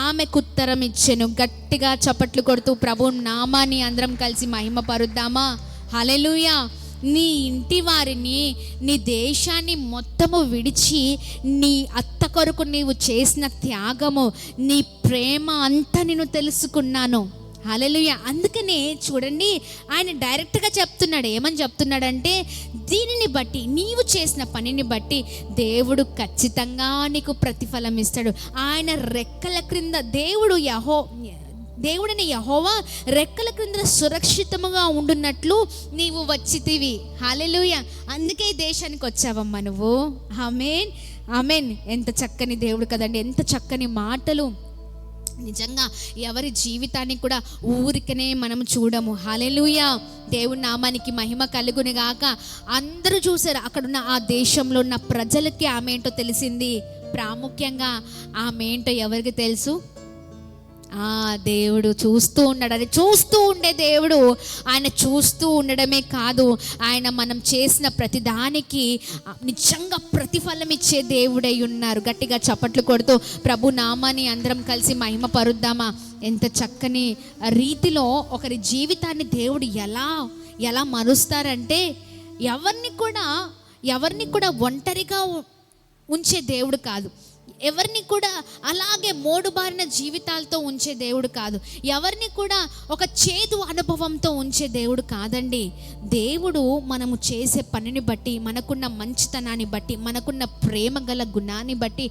ఆమెకు ఉత్తరం ఇచ్చెను. గట్టిగా చప్పట్లు కొడుతూ ప్రభు నామాన్ని అందరం కలిసి మహిమ పరుద్దామా? హల్లెలూయా. నీ ఇంటి వారిని, నీ దేశాన్ని మొత్తము విడిచి నీ అత్త కొరకు నీవు చేసిన త్యాగము, నీ ప్రేమ అంతా నేను తెలుసుకున్నాను. హల్లెలూయా. అందుకనే చూడండి, ఆయన డైరెక్ట్గా చెప్తున్నాడు. ఏమని చెప్తున్నాడంటే, దీనిని బట్టి, నీవు చేసిన పనిని బట్టి దేవుడు ఖచ్చితంగా నీకు ప్రతిఫలం ఇస్తాడు. ఆయన రెక్కల క్రింద దేవుడిని యెహోవా రెక్కల క్రింద సురక్షితముగా ఉండున్నట్లు నీవు వచ్చితివి. హల్లెలూయా. అందుకే ఈ దేశానికి వచ్చావమ్మా నువ్వు. ఆమేన్, ఆమేన్. ఎంత చక్కని దేవుడు కదండి, ఎంత చక్కని మాటలు. నిజంగా ఎవరి జీవితాన్ని కూడా ఊరికనే మనం చూడము. హల్లెలూయా. దేవుని నామానికి మహిమ కలుగును గాక. అందరూ చూసారు, అక్కడున్న ఆ దేశంలో ఉన్న ప్రజలకి ఆమె ఏంటో తెలిసింది. ప్రాముఖ్యంగా ఆమె ఏంటో ఎవరికి తెలుసు? దేవుడు చూస్తూ ఉన్నాడు. అది చూస్తూ ఉండే దేవుడు. ఆయన చూస్తూ ఉండడమే కాదు, ఆయన మనం చేసిన ప్రతిదానికి నిజంగా ప్రతిఫలం ఇచ్చే దేవుడై ఉన్నారు. గట్టిగా చప్పట్లు కొడుతూ ప్రభు నామాన్ని అందరం కలిసి మహిమ పరుద్దామా? ఎంత చక్కని రీతిలో ఒకరి జీవితాన్ని దేవుడు ఎలా మరుస్తారంటే, ఎవరిని కూడా ఒంటరిగా ఉంచే దేవుడు కాదు. ఎవరిని కూడా అలాగే మోడుబారిన జీవితాలతో ఉంచే దేవుడు కాదు. ఎవరిని కూడా ఒక చేదు అనుభవంతో ఉంచే దేవుడు కాదండి. దేవుడు మనము చేసే పనిని బట్టి, మనకున్న మంచితనాన్ని బట్టి, మనకున్న ప్రేమ గల గుణాన్ని బట్టి,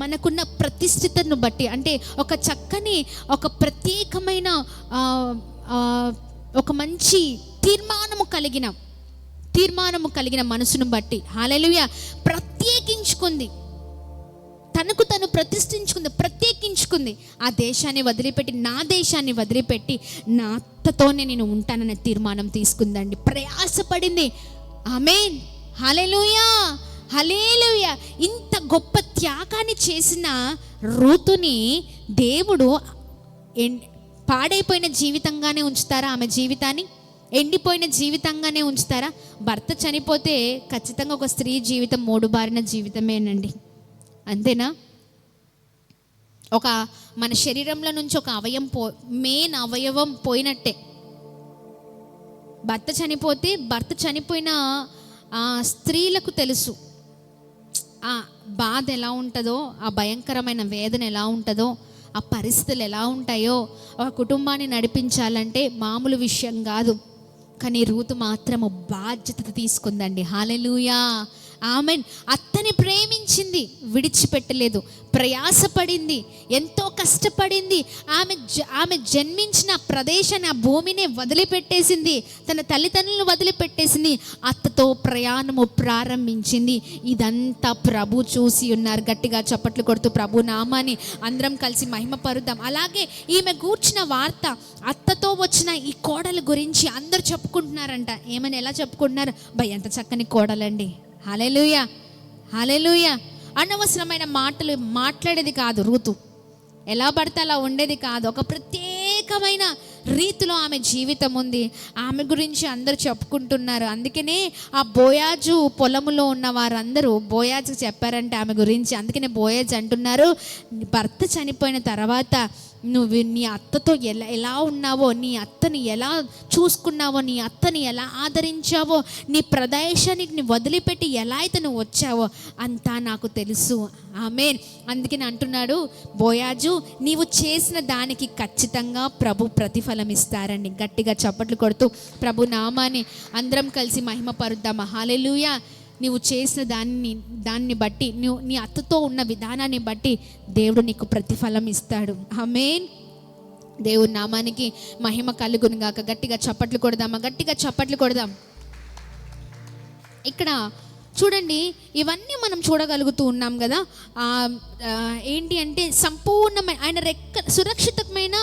మనకున్న ప్రతిష్ఠితను బట్టి, అంటే ఒక చక్కని, ఒక ప్రత్యేకమైన ఒక మంచి తీర్మానము కలిగిన మనసును బట్టి, హల్లెలూయా, ప్రత్యేకించుకుంది, తనకు తను ప్రత్యేకించుకుంది. ఆ దేశాన్ని వదిలిపెట్టి, నా దేశాన్ని వదిలిపెట్టి నా అత్తతోనే నేను ఉంటాననే తీర్మానం తీసుకుందండి. ప్రయాసపడింది. ఆమేన్. హల్లెలూయా, హల్లెలూయా. ఇంత గొప్ప త్యాగాన్ని చేసిన రూతుని దేవుడు పాడైపోయిన జీవితంగానే ఉంచుతారా? ఆమె జీవితాన్ని ఎండిపోయిన జీవితంగానే ఉంచుతారా? భర్త చనిపోతే ఖచ్చితంగా ఒక స్త్రీ జీవితం మూడుబారిన జీవితమేనండి, అంతేనా? ఒక మన శరీరంలో నుంచి ఒక మెయిన్ అవయవం పోయినట్టే. భర్త చనిపోయిన స్త్రీలకు తెలుసు ఆ బాధ ఎలా ఉంటుందో, ఆ భయంకరమైన వేదన ఎలా ఉంటుందో, ఆ పరిస్థితులు ఎలా ఉంటాయో. ఒక కుటుంబాన్ని నడిపించాలంటే మామూలు విషయం కాదు. కానీ రూతు మాత్రము బాధ్యత తీసుకుందండి. హల్లెలూయా, ఆమెన్. అత్తని ప్రేమించింది, విడిచిపెట్టలేదు, ప్రయాసపడింది, ఎంతో కష్టపడింది. ఆమె జన్మించిన ప్రదేశాన్ని, ఆ భూమిని వదిలిపెట్టేసింది, తన తల్లిదండ్రులను వదిలిపెట్టేసింది, అత్తతో ప్రయాణము ప్రారంభించింది. ఇదంతా ప్రభు చూసి ఉన్నారు. గట్టిగా చప్పట్లు కొడుతూ ప్రభు నామాన్ని అందరం కలిసి మహిమపరుద్దాం. అలాగే ఈమె గూర్చిన వార్త, అత్తతో వచ్చిన ఈ కోడల గురించి అందరూ చెప్పుకుంటున్నారంట. ఏమని ఎలా చెప్పుకుంటున్నారు? భయ్ ఎంత చక్కని కోడలండి. హల్లెలూయా, హల్లెలూయా. అనవసరమైన మాటలు మాట్లాడేది కాదు రూతు, ఎలా పడితే అలా ఉండేది కాదు. ఒక ప్రత్యేకమైన రీతిలో ఆమె జీవితం ఉంది. ఆమె గురించి అందరూ చెప్పుకుంటున్నారు. అందుకనే ఆ బోయాజు పొలములో ఉన్న వారందరూ బోయాజుకి చెప్పారంటే ఆమె గురించి. అందుకనే బోయాజు అంటున్నారు, భర్త చనిపోయిన తర్వాత నువ్వు నీ అత్తతో ఎలా ఉన్నావో, నీ అత్తని ఎలా చూసుకున్నావో, నీ అత్తని ఎలా ఆదరించావో, నీ ప్రదేశానికి వదిలిపెట్టి ఎలా అయితే నువ్వు వచ్చావో అంతా నాకు తెలుసు. ఆమేన్. అందుకని అంటున్నాడు బోయాజు, నీవు చేసిన దానికి ఖచ్చితంగా ప్రభు ప్రతిఫలం ఇస్తారండి. గట్టిగా చప్పట్లు కొడుతూ ప్రభు నామాన్ని అందరం కలిసి మహిమపరుద్దాం. హల్లెలూయా. నీవు చేసిన దాన్ని బట్టి, నువ్వు నీ అత్తతో ఉన్న విధానాన్ని బట్టి దేవుడు నీకు ప్రతిఫలం ఇస్తాడు. ఆమేన్. దేవుడి నామానికి మహిమ కలుగును గాక. గట్టిగా చప్పట్లు కొడదామా? గట్టిగా చప్పట్లు కొడదాం. ఇక్కడ చూడండి, ఇవన్నీ మనం చూడగలుగుతూ ఉన్నాం కదా. ఏంటి అంటే సంపూర్ణమైన ఆయన సురక్షితమైన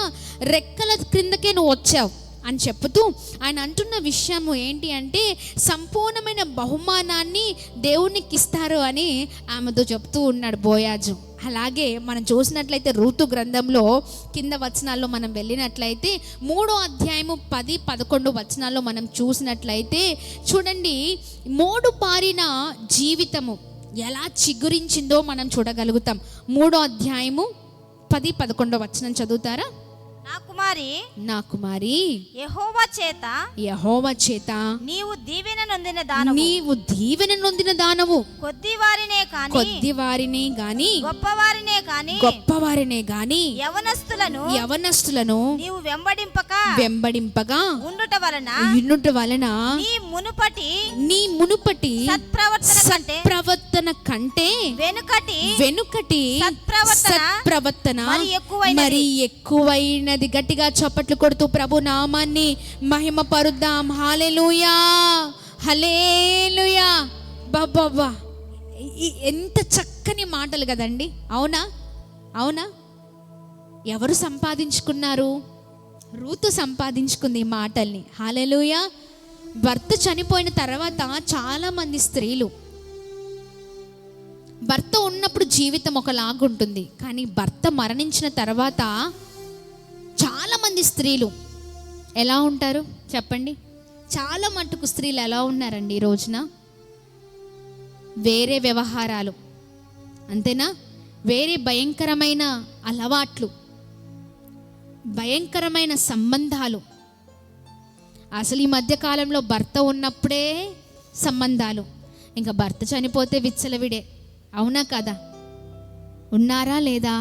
రెక్కల క్రిందకే నువ్వు వచ్చావు అని చెప్తూ ఆయన అంటున్న విషయము ఏంటి అంటే సంపూర్ణమైన బహుమానాన్ని దేవునికి ఇస్తారు అని ఆమెతో చెప్తూ ఉన్నాడు బోయాజు. అలాగే మనం చూసినట్లయితే రూతు గ్రంథంలో కింద వచనాల్లో మనం వెళ్ళినట్లయితే 3వ అధ్యాయము 10-11 వచనాల్లో మనం చూసినట్లయితే చూడండి, మోడు పారిన జీవితము ఎలా చిగురించిందో మనం చూడగలుగుతాం. 3వ అధ్యాయము 10-11 వచనం చదువుతారా? నా కుమారి యెహోవా చేత నీవు దీవెన నొందిన దానవు, కొద్ది వారినే గాని గొప్పవారినే గాని యవనస్తులను నీవు వెంబడింపగా ఉండుట వలన నీ మునుపటి సత్ప్రవర్తన కంటే వెనుకటి సత్ప్రవర్తన మరి ఎక్కువైనది. గట్టిగా చప్పట్లు కొడుతూ ప్రభు నామాన్ని మహిమ పరుద్దాం. హల్లెలూయా, హల్లెలూయా. బాబా, ఎంత చక్కని మాటలు కదండి. అవునా? అవునా? ఎవరు సంపాదించుకున్నారు? రూతు సంపాదించుకుంది ఈ మాటల్ని. హల్లెలూయా. భర్త చనిపోయిన తర్వాత చాలామంది స్త్రీలు భర్త ఉన్నప్పుడు జీవితం ఒకలాగుంటుంది, కానీ భర్త మరణించిన తర్వాత చాలామంది స్త్రీలు ఎలా ఉంటారు చెప్పండి? చాలా మట్టుకు స్త్రీలు ఎలా ఉన్నారండి ఈ రోజున? వేరే వ్యవహారాలు, అంతేనా? వేరే భయంకరమైన అలవాట్లు, భయంకరమైన సంబంధాలు. అసలు ఈ మధ్యకాలంలో భర్త ఉన్నప్పుడే సంబంధాలు, ఇంకా భర్త చనిపోతే విచ్చలవిడే. అవునా కదా? ఉన్నారా లేదా?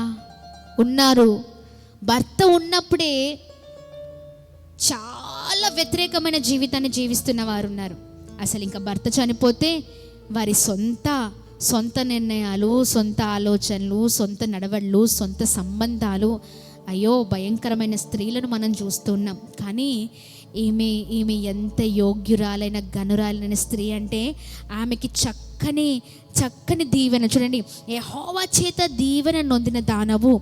ఉన్నారు. భర్త ఉన్నప్పుడే చాలా వ్యతిరేకమైన జీవితాన్ని జీవిస్తున్న వారు ఉన్నారు. అసలు ఇంకా భర్త చనిపోతే వారి సొంత నిర్ణయాలు, సొంత ఆలోచనలు, సొంత నడవళ్ళు, సొంత సంబంధాలు. అయ్యో, భయంకరమైన స్త్రీలను మనం చూస్తున్నాం. కానీ ఈమె ఎంత యోగ్యురాలైన గనురాలైన స్త్రీ అంటే ఆమెకి చక్కని దీవెన. చూడండి, యెహోవా చేత దీవెన నొందిన దానవు,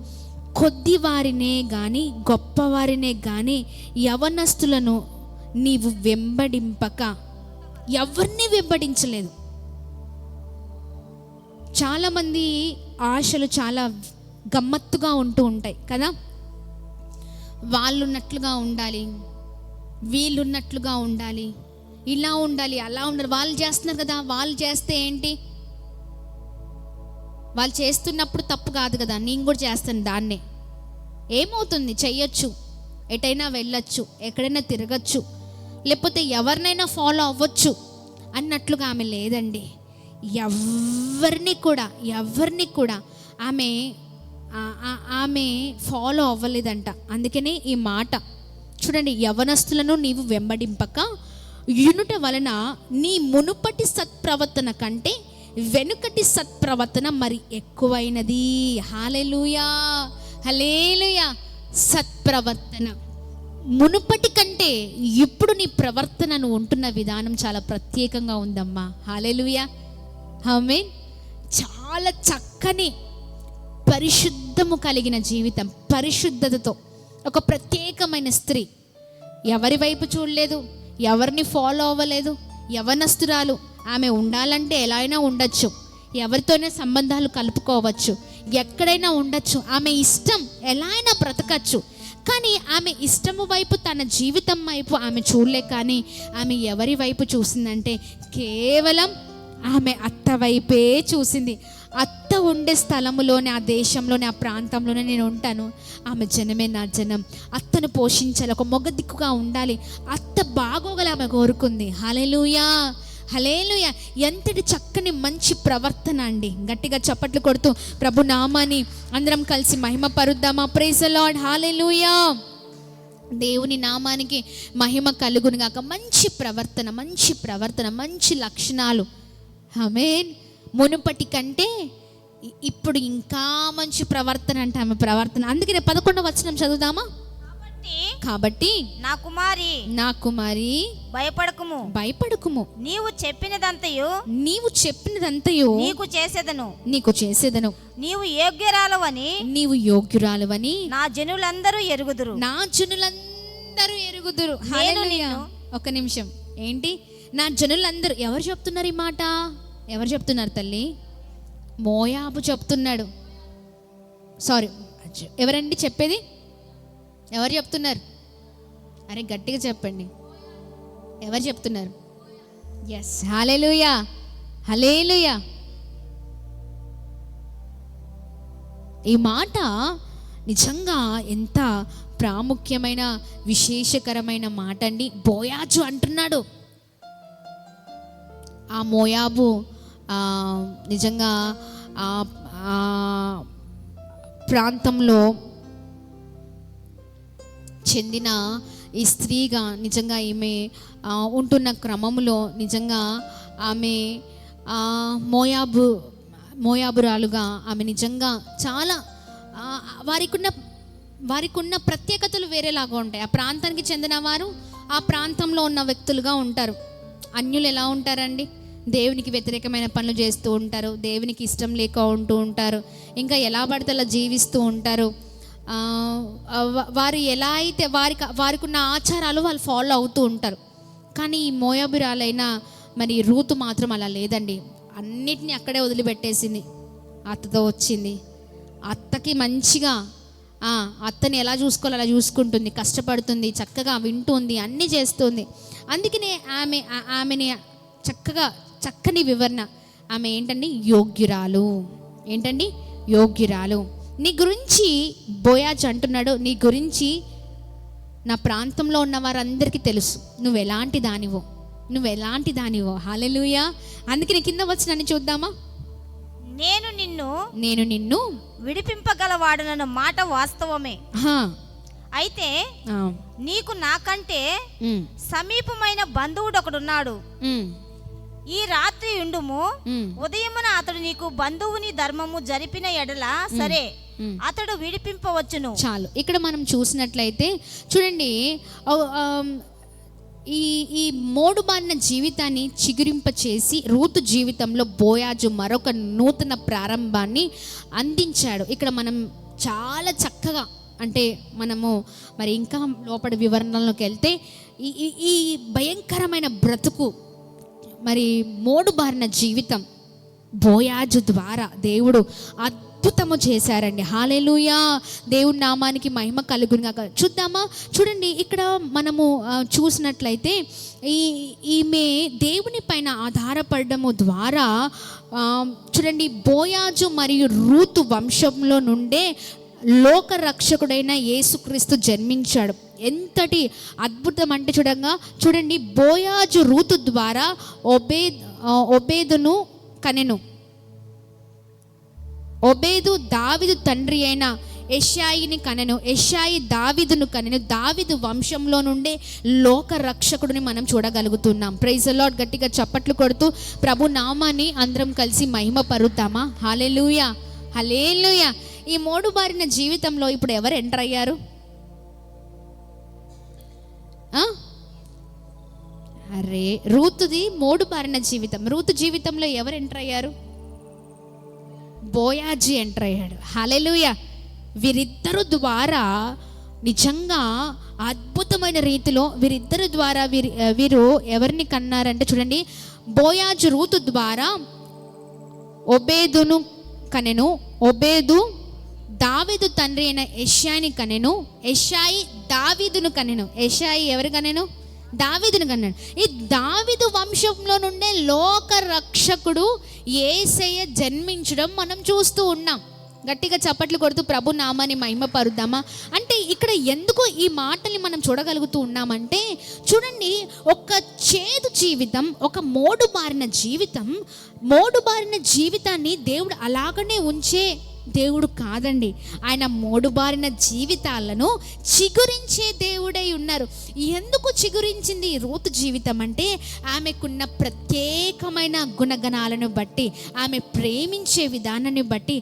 కొద్ది వారినే గాని గొప్పవారినే గాని యవనస్తులను నీవు వెంబడింపక. ఎవరిని వెంబడించలేదు. చాలామంది ఆశలు చాలా గమ్మత్తుగా ఉంటూ ఉంటాయి కదా. వాళ్ళున్నట్లుగా ఉండాలి, వీళ్ళున్నట్లుగా ఉండాలి, ఇలా ఉండాలి, అలా ఉండాలి. వాళ్ళు చేస్తున్నారు కదా, వాళ్ళు చేస్తే ఏంటి, వాళ్ళు చేస్తున్నప్పుడు తప్పు కాదు కదా, నేను కూడా చేస్తాను దాన్నే. ఏమవుతుంది, చెయ్యొచ్చు, ఎటైనా వెళ్ళొచ్చు, ఎక్కడైనా తిరగచ్చు, లేకపోతే ఎవరినైనా ఫాలో అవ్వచ్చు అన్నట్లుగా ఆమె లేదండి. ఎవరిని కూడా ఆమె ఫాలో అవ్వలేదంట. అందుకనే ఈ మాట చూడండి, యవనస్తులను నీవు వెంబడింపక యునుట వలన నీ మునుపటి సత్ప్రవర్తన కంటే వెనుకటి సత్ప్రవర్తన మరి ఎక్కువైనది. హల్లెలూయా, హల్లెలూయా. సత్ప్రవర్తన మునుపటి కంటే ఇప్పుడు నీ ప్రవర్తన నువ్వు ఉంటున్న విధానం చాలా ప్రత్యేకంగా ఉందమ్మా. హల్లెలూయా, ఆమేన్. చాలా చక్కని పరిశుద్ధము కలిగిన జీవితం, పరిశుద్ధతతో ఒక ప్రత్యేకమైన స్త్రీ. ఎవరి వైపు చూడలేదు, ఎవరిని ఫాలో అవ్వలేదు. యవనస్తురాలు, ఆమె ఉండాలంటే ఎలా అయినా ఉండొచ్చు, ఎవరితోనే సంబంధాలు కలుపుకోవచ్చు, ఎక్కడైనా ఉండొచ్చు, ఆమె ఇష్టం ఎలా అయినా బ్రతకచ్చు. కానీ ఆమె ఇష్టము వైపు, తన జీవితం వైపు ఆమె చూడలే. కానీ ఆమె ఎవరి వైపు చూసిందంటే కేవలం ఆమె అత్త వైపే చూసింది. అత్త ఉండే స్థలములోనే, ఆ దేశంలోనే, ఆ ప్రాంతంలోనే నేను ఉంటాను, ఆమె జనమే నా జనం, అత్తను పోషించాలి, ఒక మొగ దిక్కుగా ఉండాలి, అత్త బాగోగల ఆమె కోరుకుంది. హల్లెలూయా, హల్లెలూయా. ఎంతటి చక్కని మంచి ప్రవర్తన అండి. గట్టిగా చప్పట్లు కొడుతూ ప్రభు నామాన్ని అందరం కలిసి మహిమ పరుద్దామా. Praise the Lord, hallelujah. దేవుని నామానికి మహిమ కలుగును గాక. మంచి ప్రవర్తన, మంచి లక్షణాలు. ఆమేన్. మునుపటి కంటే ఇప్పుడు ఇంకా మంచి ప్రవర్తన అంటే ఆమె ప్రవర్తన. అందుకనే 11వ వచనం చదువుదామా. కాబట్టి నా కుమారి భయపడకుము, నీవు చెప్పినదంతయు నీకు చేసేదను, నీవు యోగ్యురాలవని నా జనులందరూ ఎరుగుదురు. హల్లెలూయా. ఒక నిమిషం, ఏంటి నా జనులందరూ? ఎవరు చెప్తున్నారు ఈ మాట? ఎవరు చెప్తున్నారు తల్లి? మోయాబు చెప్తున్నాడు. సారీ, ఎవరండి చెప్పేది? ఎవరు చెప్తున్నారు? అరే గట్టిగా చెప్పండి, ఎవరు చెప్తున్నారు? ఎస్, హల్లెలూయా, హల్లెలూయా. ఈ మాట నిజంగా ఎంత ప్రాముఖ్యమైన, విశేషకరమైన మాట అండి. బోయాజు అంటున్నాడు. ఆ మోయాబు నిజంగా ప్రాంతంలో చెందిన ఈ స్త్రీగా నిజంగా ఈమె ఉంటున్న క్రమంలో నిజంగా ఆమె మోయాబురాలుగా ఆమె నిజంగా చాలా వారికి ఉన్న ప్రత్యేకతలు వేరేలాగా ఉంటాయి. ఆ ప్రాంతానికి చెందిన వారు ఆ ప్రాంతంలో ఉన్న వ్యక్తులుగా ఉంటారు. అన్యులు ఎలా ఉంటారండి? దేవునికి వ్యతిరేకమైన పనులు చేస్తూ ఉంటారు, దేవునికి ఇష్టం లేక ఉంటూ ఉంటారు, ఇంకా ఎలా పడితే అలా జీవిస్తూ ఉంటారు. వారు ఎలా అయితే వారికి ఉన్న ఆచారాలు వాళ్ళు ఫాలో అవుతూ ఉంటారు. కానీ ఈ మోయాబురాలైన మరి రూతు మాత్రం అలా లేదండి. అన్నిటినీ అక్కడే వదిలిపెట్టేసింది, అత్తతో వచ్చింది. అత్తకి మంచిగా అత్తని ఎలా చూసుకోవాలో అలా చూసుకుంటుంది, కష్టపడుతుంది, చక్కగా వింటుంది, అన్నీ చేస్తుంది. అందుకనే ఆమెని చక్కని వివరణ. ఆమె ఏంటండి? యోగ్యురాలు. ఏంటండి? యోగ్యురాలు. నీ గురించి బోయాజు అంటున్నాడు, నీ గురించి నా ప్రాంతంలో ఉన్న వారందరికీ తెలుసు, నువ్వు ఎలాంటి దానివో. హల్లెలూయా. అందుకని కింద వచ్చినని చూద్దామా. నేను నిన్ను విడిపింపగలవాడనన్న మాట వాస్తవమే. అయితే నీకు నాకంటే సమీపమైన బంధువుడు ఒకడున్నాడు. ఈ రాత్రి ఉండుము, ఉదయమున అతడు నీకు బంధువుని ధర్మము జరిపిన ఎడల సరే, అతడు విడిపింపవచ్చును. చాలు. ఇక్కడ మనం చూసినట్లయితే చూడండి, ఈ మోడుబారిన జీవితాన్ని చిగురింప చేసి రూతు జీవితంలో బోయాజు మరొక నూతన ప్రారంభాన్ని అందించాడు. ఇక్కడ మనం చాలా చక్కగా, అంటే మనము మరి ఇంకా లోపల వివరణలోకి వెళ్తే ఈ భయంకరమైన బ్రతుకు మరి మోడుబారిన జీవితం బోయాజు ద్వారా దేవుడు అద్భుతము చేశారండి. హల్లెలూయా, దేవుడి నామానికి మహిమ కలుగునుగాక. చూద్దామా, చూడండి ఇక్కడ మనము చూసినట్లయితే ఈమె దేవుని పైన ఆధారపడము ద్వారా చూడండి బోయాజు మరియు రూతు వంశంలో నుండే లోక రక్షకుడైన యేసుక్రీస్తు జన్మించాడు. ఎంతటి అద్భుతం అంటే చూడండి బోయాజు రూతు ద్వారా ఒబేదును కనెను. ఒబేదు దావీదు తండ్రి అయిన యెషాయిని కనెను. యెషాయి దావీదును కనెను. దావీదు వంశంలో నుండే లోక రక్షకుడిని మనం చూడగలుగుతున్నాం. Praise the Lord. గట్టిగా చప్పట్లు కొడుతూ ప్రభు నామాన్ని అందరం కలిసి మహిమ పరుద్దామా? హల్లెలూయా, హల్లెలూయా. ఈ మోడుబారిన జీవితంలో ఇప్పుడు ఎవరు ఎంటర్ అయ్యారు? అరే, రూతుది మోడుబారిన జీవితం. రూతు జీవితంలో ఎవరు ఎంటర్ అయ్యారు? బోయాజీ ఎంటర్ అయ్యాడు. హల్లెలూయా. వీరిద్దరు ద్వారా నిజంగా అద్భుతమైన రీతిలో వీరిద్దరు ద్వారా వీరు ఎవరిని కన్నారంటే చూడండి, బోయాజు రూతు ద్వారా ఒబేదును కనెను. ఒబేదు దావీదు తండ్రి అయిన యెషాయిని కనెను. యెషాయి దావీదును కనెను. యెషాయి ఎవరు కనెను? దావీదును కన్నాడు. ఈ దావీదు వంశంలో నుండే లోక రక్షకుడు యేసయ్య జన్మించడం మనం చూస్తూ ఉన్నాం. గట్టిగా చప్పట్లు కొడుతూ ప్రభు నామాన్ని మహిమ పరుద్దామా? అంటే ఇక్కడ ఎందుకు ఈ మాటల్ని మనం చూడగలుగుతూ ఉన్నామంటే చూడండి, ఒక చేదు జీవితం, ఒక మోడుబారిన జీవితాన్ని దేవుడు అలాగనే ఉంచే దేవుడు కాదండి. ఆయన మోడుబారిన జీవితాలను చిగురించే దేవుడై ఉన్నారు. ఎందుకు చిగురించింది రూతు జీవితం అంటే ఆమెకున్న ప్రత్యేకమైన గుణగణాలను బట్టి, ఆమె ప్రేమించే విధానాన్ని బట్టి,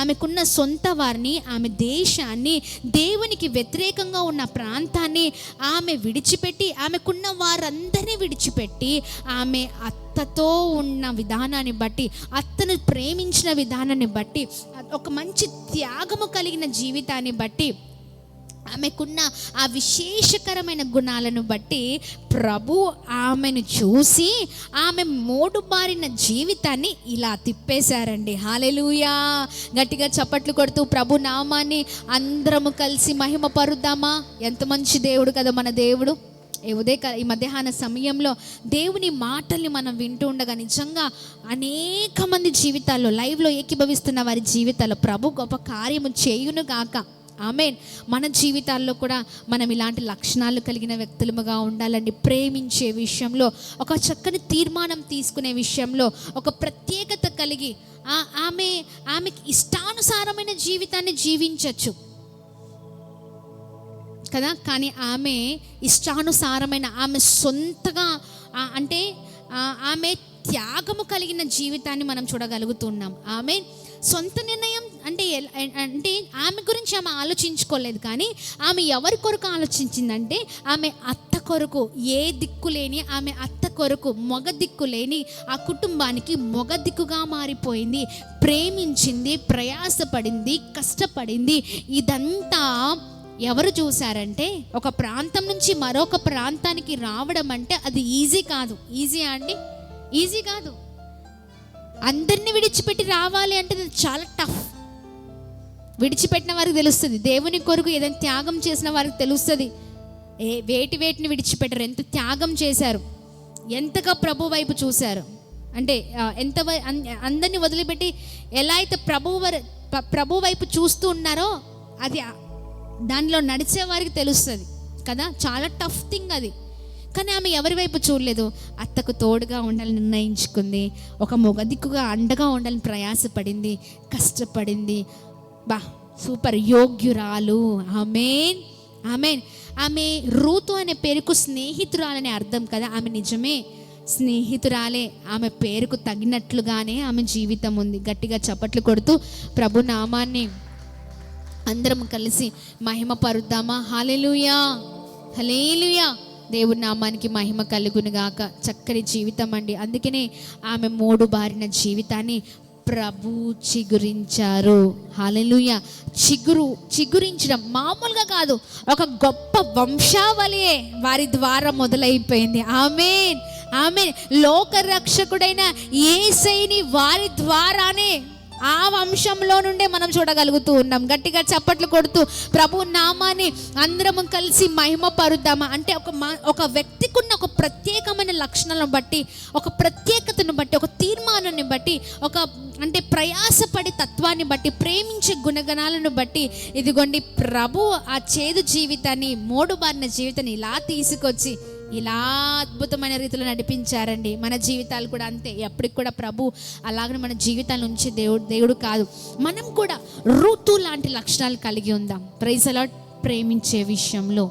ఆమెకున్న సొంత వారిని, ఆమె దేశాన్ని, దేవునికి వ్యతిరేకంగా ఉన్న ప్రాంతాన్ని ఆమె విడిచిపెట్టి, ఆమెకున్న వారందరినీ విడిచిపెట్టి, ఆమె అత్తతో ఉన్న విధానాన్ని బట్టి, అత్తను ప్రేమించిన విధానాన్ని బట్టి, ఒక మంచి త్యాగము కలిగిన జీవితాన్ని బట్టి, ఆమెకున్న ఆ విశేషకరమైన గుణాలను బట్టి ప్రభు ఆమెను చూసి ఆమె మోడుబారిన జీవితాన్ని ఇలా తిప్పేశారండి. హల్లెలూయా. గట్టిగా చప్పట్లు కొడుతూ ప్రభు నామాన్ని అందరము కలిసి మహిమ పరుద్దామా? ఎంత మంచి దేవుడు కదా మన దేవుడు. ఈ మధ్యాహ్న సమయంలో దేవుని మాటల్ని మనం వింటూ ఉండగా నిజంగా అనేక మంది జీవితాల్లో, లైవ్లో ఏకీభవిస్తున్న వారి జీవితాల్లో ప్రభు గొప్ప కార్యము చేయును గాక. ఆమేన్. మన జీవితాల్లో కూడా మనం ఇలాంటి లక్షణాలు కలిగిన వ్యక్తులుగా ఉండాలండి. ప్రేమించే విషయంలో, ఒక చక్కని తీర్మానం తీసుకునే విషయంలో, ఒక ప్రత్యేకత కలిగి ఆమెకి ఇష్టానుసారమైన జీవితాన్ని జీవించవచ్చు కదా. కానీ ఆమె ఇష్టానుసారమైన, ఆమె సొంతగా అంటే ఆమె త్యాగము కలిగిన జీవితాన్ని మనం చూడగలుగుతున్నాం. ఆమె సొంత నిర్ణయం అంటే ఆమె గురించి ఆమె ఆలోచించుకోలేదు. కానీ ఆమె ఎవరి కొరకు ఆలోచించిందంటే ఆమె అత్త కొరకు, ఏ దిక్కు లేని ఆమె అత్త కొరకు, మొగ దిక్కు లేని ఆ కుటుంబానికి మొగ దిక్కుగా మారిపోయింది. ప్రేమించింది, ప్రయాసపడింది, కష్టపడింది. ఇదంతా ఎవరు చూశారంటే, ఒక ప్రాంతం నుంచి మరొక ప్రాంతానికి రావడం అంటే అది ఈజీ కాదు. ఈజీయా అండి? ఈజీ కాదు. అందరినీ విడిచిపెట్టి రావాలి అంటే అది చాలా టఫ్. విడిచిపెట్టిన వారికి తెలుస్తుంది, దేవుని కొరకు ఏదైనా త్యాగం చేసిన వారికి తెలుస్తుంది. వేటిని విడిచిపెట్టారు, ఎంత త్యాగం చేశారు, ఎంతగా ప్రభు వైపు చూశారు అంటే అందరినీ వదిలిపెట్టి ఎలా అయితే ప్రభు వైపు చూస్తూ ఉన్నారో అది దానిలో నడిచే వారికి తెలుస్తుంది కదా. చాలా టఫ్ థింగ్ అది. కానీ ఆమె ఎవరి వైపు చూడలేదు, అత్తకు తోడుగా ఉండాలని నిర్ణయించుకుంది, ఒక మొగ దిక్కుగా అండగా ఉండాలని ప్రయాసపడింది, కష్టపడింది. సూపర్ యోగ్యురాలు. ఆమేన్, ఆమేన్. ఆమె రూతు అనే పేరుకు స్నేహితురాలని అర్థం కదా. ఆమె నిజమే స్నేహితురాలే. ఆమె పేరుకు తగినట్లుగానే ఆమె జీవితం ఉంది. గట్టిగా చప్పట్లు కొడుతూ ప్రభు నామాన్ని అందరం కలిసి మహిమ పరుద్దామా? హల్లెలూయా, హల్లెలూయా. దేవుడి నామానికి మహిమ కలుగును గాక. చక్కని జీవితం అండి. అందుకనే ఆమె మోడుబారిన జీవితాన్ని ప్రభు చిగురించారు. హల్లెలూయా. చిగురించడం మామూలుగా కాదు, ఒక గొప్ప వంశావళియే వారి ద్వారా మొదలైపోయింది. ఆమేన్, ఆమె లోకరక్షకుడైన యేసయ్యని వారి ద్వారానే, ఆ వంశంలో నుండే మనం చూడగలుగుతూ ఉన్నాం. గట్టిగా చప్పట్లు కొడుతూ ప్రభు నామాన్ని అందరము కలిసి మహిమ పరుద్దామా. అంటే ఒక వ్యక్తికి ఉన్న ఒక ప్రత్యేకమైన లక్షణాలను బట్టి, ఒక ప్రత్యేకతను బట్టి, ఒక తీర్మానాన్ని బట్టి, అంటే ప్రయాసపడే తత్వాన్ని బట్టి, ప్రేమించే గుణగణాలను బట్టి, ఇదిగోండి ప్రభు ఆ చేదు జీవితాన్ని, మోడుబారిన జీవితాన్ని ఇలా తీసుకొచ్చి ఇలా అద్భుతమైన రీతిలో నడిపించారండి. మన జీవితాలు కూడా అంతే. ఎప్పటికి కూడా ప్రభు అలాగనే మన జీవితాల నుంచి దేవుడు కాదు, మనం కూడా ఋతు లాంటి లక్షణాలు కలిగి ఉందాం. Praise the Lord. ప్రేమించే విషయంలో,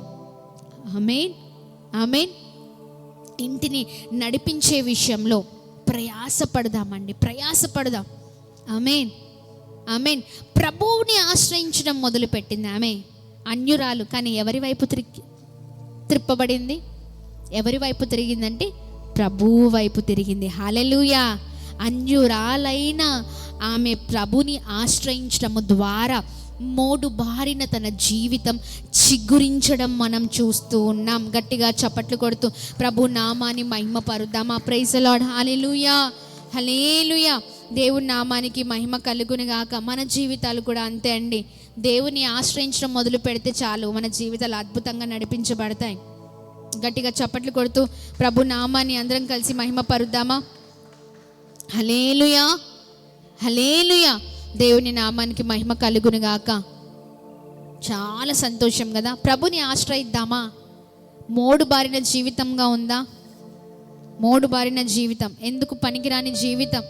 ఆమేన్ ఆమేన్, ఇంటిని నడిపించే విషయంలో ప్రయాసపడదామండి, ప్రయాసపడదాం. ఆమేన్ ఆమేన్. ప్రభువుని ఆశ్రయించడం మొదలుపెట్టింది ఆమె. అన్యురాలు, కానీ ఎవరి వైపు త్రిప్పబడింది? ఎవరి వైపు తిరిగిందంటే ప్రభువు వైపు తిరిగింది. హల్లెలూయా. అన్యురాలైన ఆమె ప్రభుని ఆశ్రయించడం ద్వారా మోడు బారిన తన జీవితం చిగురించడం మనం చూస్తూ ఉన్నాం. గట్టిగా చప్పట్లు కొడుతూ ప్రభు నామాన్ని మహిమ పరుద్దామా. Praise the Lord. Hallelujah hallelujah. దేవుని నామానికి మహిమ కలుగును గాక. మన జీవితాలు కూడా అంతే అండి. దేవుని ఆశ్రయించడం మొదలు పెడితే చాలు, మన జీవితాలు అద్భుతంగా నడిపించబడతాయి. గట్టిగా చప్పట్లు కొడుతూ ప్రభు నామాన్ని అందరం కలిసి మహిమ పరుద్దామా. హల్లెలూయా హల్లెలూయా. దేవుని నామానికి మహిమ కలుగును గాక. చాలా సంతోషం కదా. ప్రభుని ఆశ్రయిద్దామా. మోడు బారిన జీవితంగా ఉందా? మోడు బారిన జీవితం, ఎందుకు పనికిరాని జీవితం,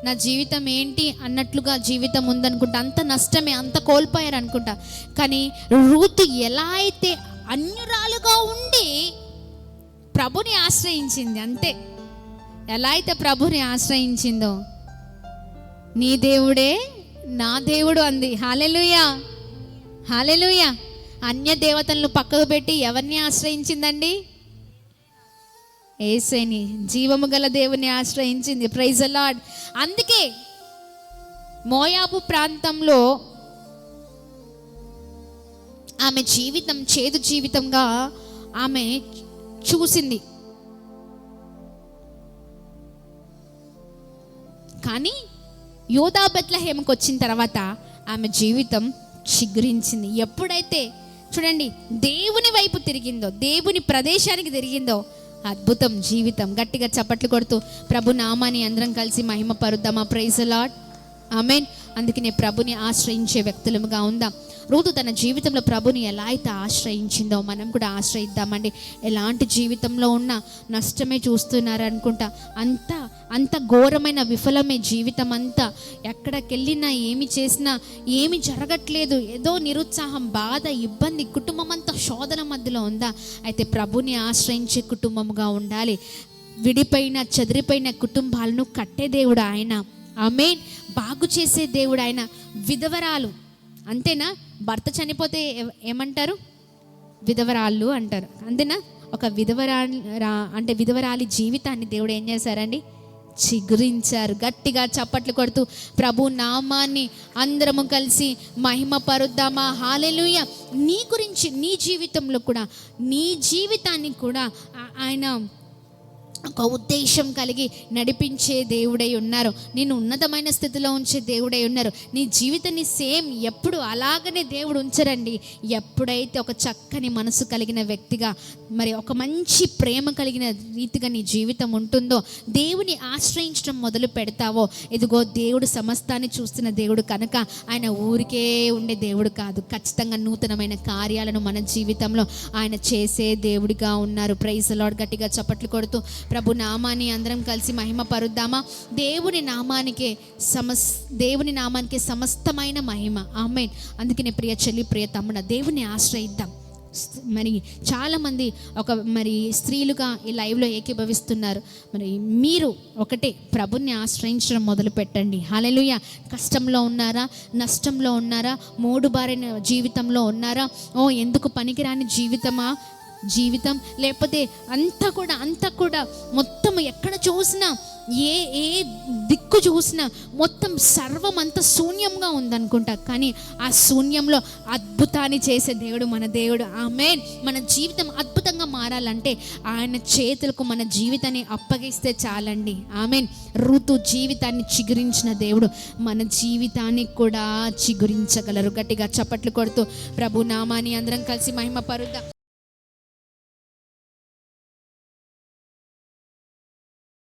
నా జీవితం ఏంటి అన్నట్లుగా జీవితం ఉందనుకుంటా, అంత నష్టమే, అంత కోల్పోయారు అనుకుంటా. కానీ రూతు ఎలా అయితే అన్యురాలుగా ఉండి ప్రభుని ఆశ్రయించింది, అంతే. ఎలా అయితే ప్రభుని ఆశ్రయించిందో, నీ దేవుడే నా దేవుడు అంది. హల్లెలూయా హల్లెలూయా. అన్య దేవతలను పక్కకు పెట్టి ఎవరిని ఆశ్రయించిందండి? యేసయ్యని, జీవము గల దేవుని ఆశ్రయించింది. Praise the lord. అందుకే మోయాబు ప్రాంతంలో ఆమె జీవితం చేదు జీవితంగా ఆమె చూసింది. కానీ యోధా బెత్లెహేముకు వచ్చిన తర్వాత ఆమె జీవితం చిగురించింది. ఎప్పుడైతే చూడండి దేవుని వైపు తిరిగిందో, దేవుని ప్రదేశానికి తిరిగిందో, అద్భుతం జీవితం. గట్టిగా చప్పట్లు కొడుతూ ప్రభు నామాన్ని అందరం కలిసి మహిమ పరుద్దామా. Praise the Lord. ఆమేన్. అందుకనే ప్రభుని ఆశ్రయించే వ్యక్తులుగా ఉందాం. రూతు తన జీవితంలో ప్రభుని ఎలా అయితే ఆశ్రయించిందో మనం కూడా ఆశ్రయిద్దామండి. ఎలాంటి జీవితంలో ఉన్నా నష్టమే చూస్తున్నారు అనుకుంటా, అంత ఘోరమైన విఫలమే జీవితం అంతా. ఎక్కడికి వెళ్ళినా ఏమి చేసినా ఏమి జరగట్లేదు, ఏదో నిరుత్సాహం, బాధ, ఇబ్బంది, కుటుంబం అంతా శోధన మధ్యలో ఉందా? అయితే ప్రభుని ఆశ్రయించే కుటుంబముగా ఉండాలి. విడిపోయిన చెదిరిపోయిన కుటుంబాలను కట్టే దేవుడు ఆయన. ఆమేన్. బాగు చేసే దేవుడు ఆయన. విధవరాలు అంతేనా? భర్త చనిపోతే ఏమంటారు? విధవరాళ్ళు అంటారు, అంతేనా? ఒక విధవరాలి జీవితాన్ని దేవుడు ఏం చేశారండి? చిగురించారు. గట్టిగా చప్పట్లు కొడుతూ ప్రభు నామాన్ని అందరము కలిసి మహిమ పరుద్దామా. హల్లెలూయా. నీ గురించి, నీ జీవితంలో కూడా, నీ జీవితాన్ని కూడా ఆయన ఒక ఉద్దేశం కలిగి నడిపించే దేవుడై ఉన్నారు. నేను ఉన్నతమైన స్థితిలో ఉంచే దేవుడై ఉన్నారు. నీ జీవితాన్ని సేమ్ ఎప్పుడు అలాగనే దేవుడు ఉంచరండి. ఎప్పుడైతే ఒక చక్కని మనసు కలిగిన వ్యక్తిగా, మరి ఒక మంచి ప్రేమ కలిగిన రీతిగా నీ జీవితం ఉంటుందో, దేవుని ఆశ్రయించడం మొదలు పెడతావో, ఇదిగో దేవుడు సమస్తాన్ని చూస్తున్న దేవుడు కనుక ఆయన ఊరికే ఉండే దేవుడు కాదు. ఖచ్చితంగా నూతనమైన కార్యాలను మన జీవితంలో ఆయన చేసే దేవుడిగా ఉన్నారు. Praise the Lord. గట్టిగా చప్పట్లు కొడుతూ ప్రభు నామాన్ని అందరం కలిసి మహిమ పరుద్దామా. దేవుని నామానికి సమస్తమైన మహిమ. ఆమేన్. అందుకనే ప్రియ చెల్లి, ప్రియ తమ్ముడ, దేవుని ఆశ్రయిద్దాం. మరి చాలామంది స్త్రీలుగా ఈ లైవ్లో ఏకీభవిస్తున్నారు. మరి మీరు ఒకటే, ప్రభుని ఆశ్రయించడం మొదలు పెట్టండి. హల్లెలూయా. కష్టంలో ఉన్నారా? నష్టంలో ఉన్నారా? మోడుబారిన జీవితంలో ఉన్నారా? ఎందుకు పనికిరాని జీవితమా? జీవితం, లేకపోతే అంతా కూడా మొత్తం ఎక్కడ చూసినా ఏ దిక్కు చూసినా మొత్తం సర్వం అంతా శూన్యంగా ఉందనుకుంటా. కానీ ఆ శూన్యంలో అద్భుతాన్ని చేసే దేవుడు మన దేవుడు. ఆమేన్. మన జీవితం అద్భుతంగా మారాలంటే ఆయన చేతులకు మన జీవితాన్ని అప్పగిస్తే చాలండి. ఆమేన్. ఋతు జీవితాన్ని చిగురించిన దేవుడు మన జీవితాన్ని కూడా చిగురించగలరు. గట్టిగా చప్పట్లు కొడుతూ ప్రభు నామాన్ని అందరం కలిసి మహిమ పరుద్దాం.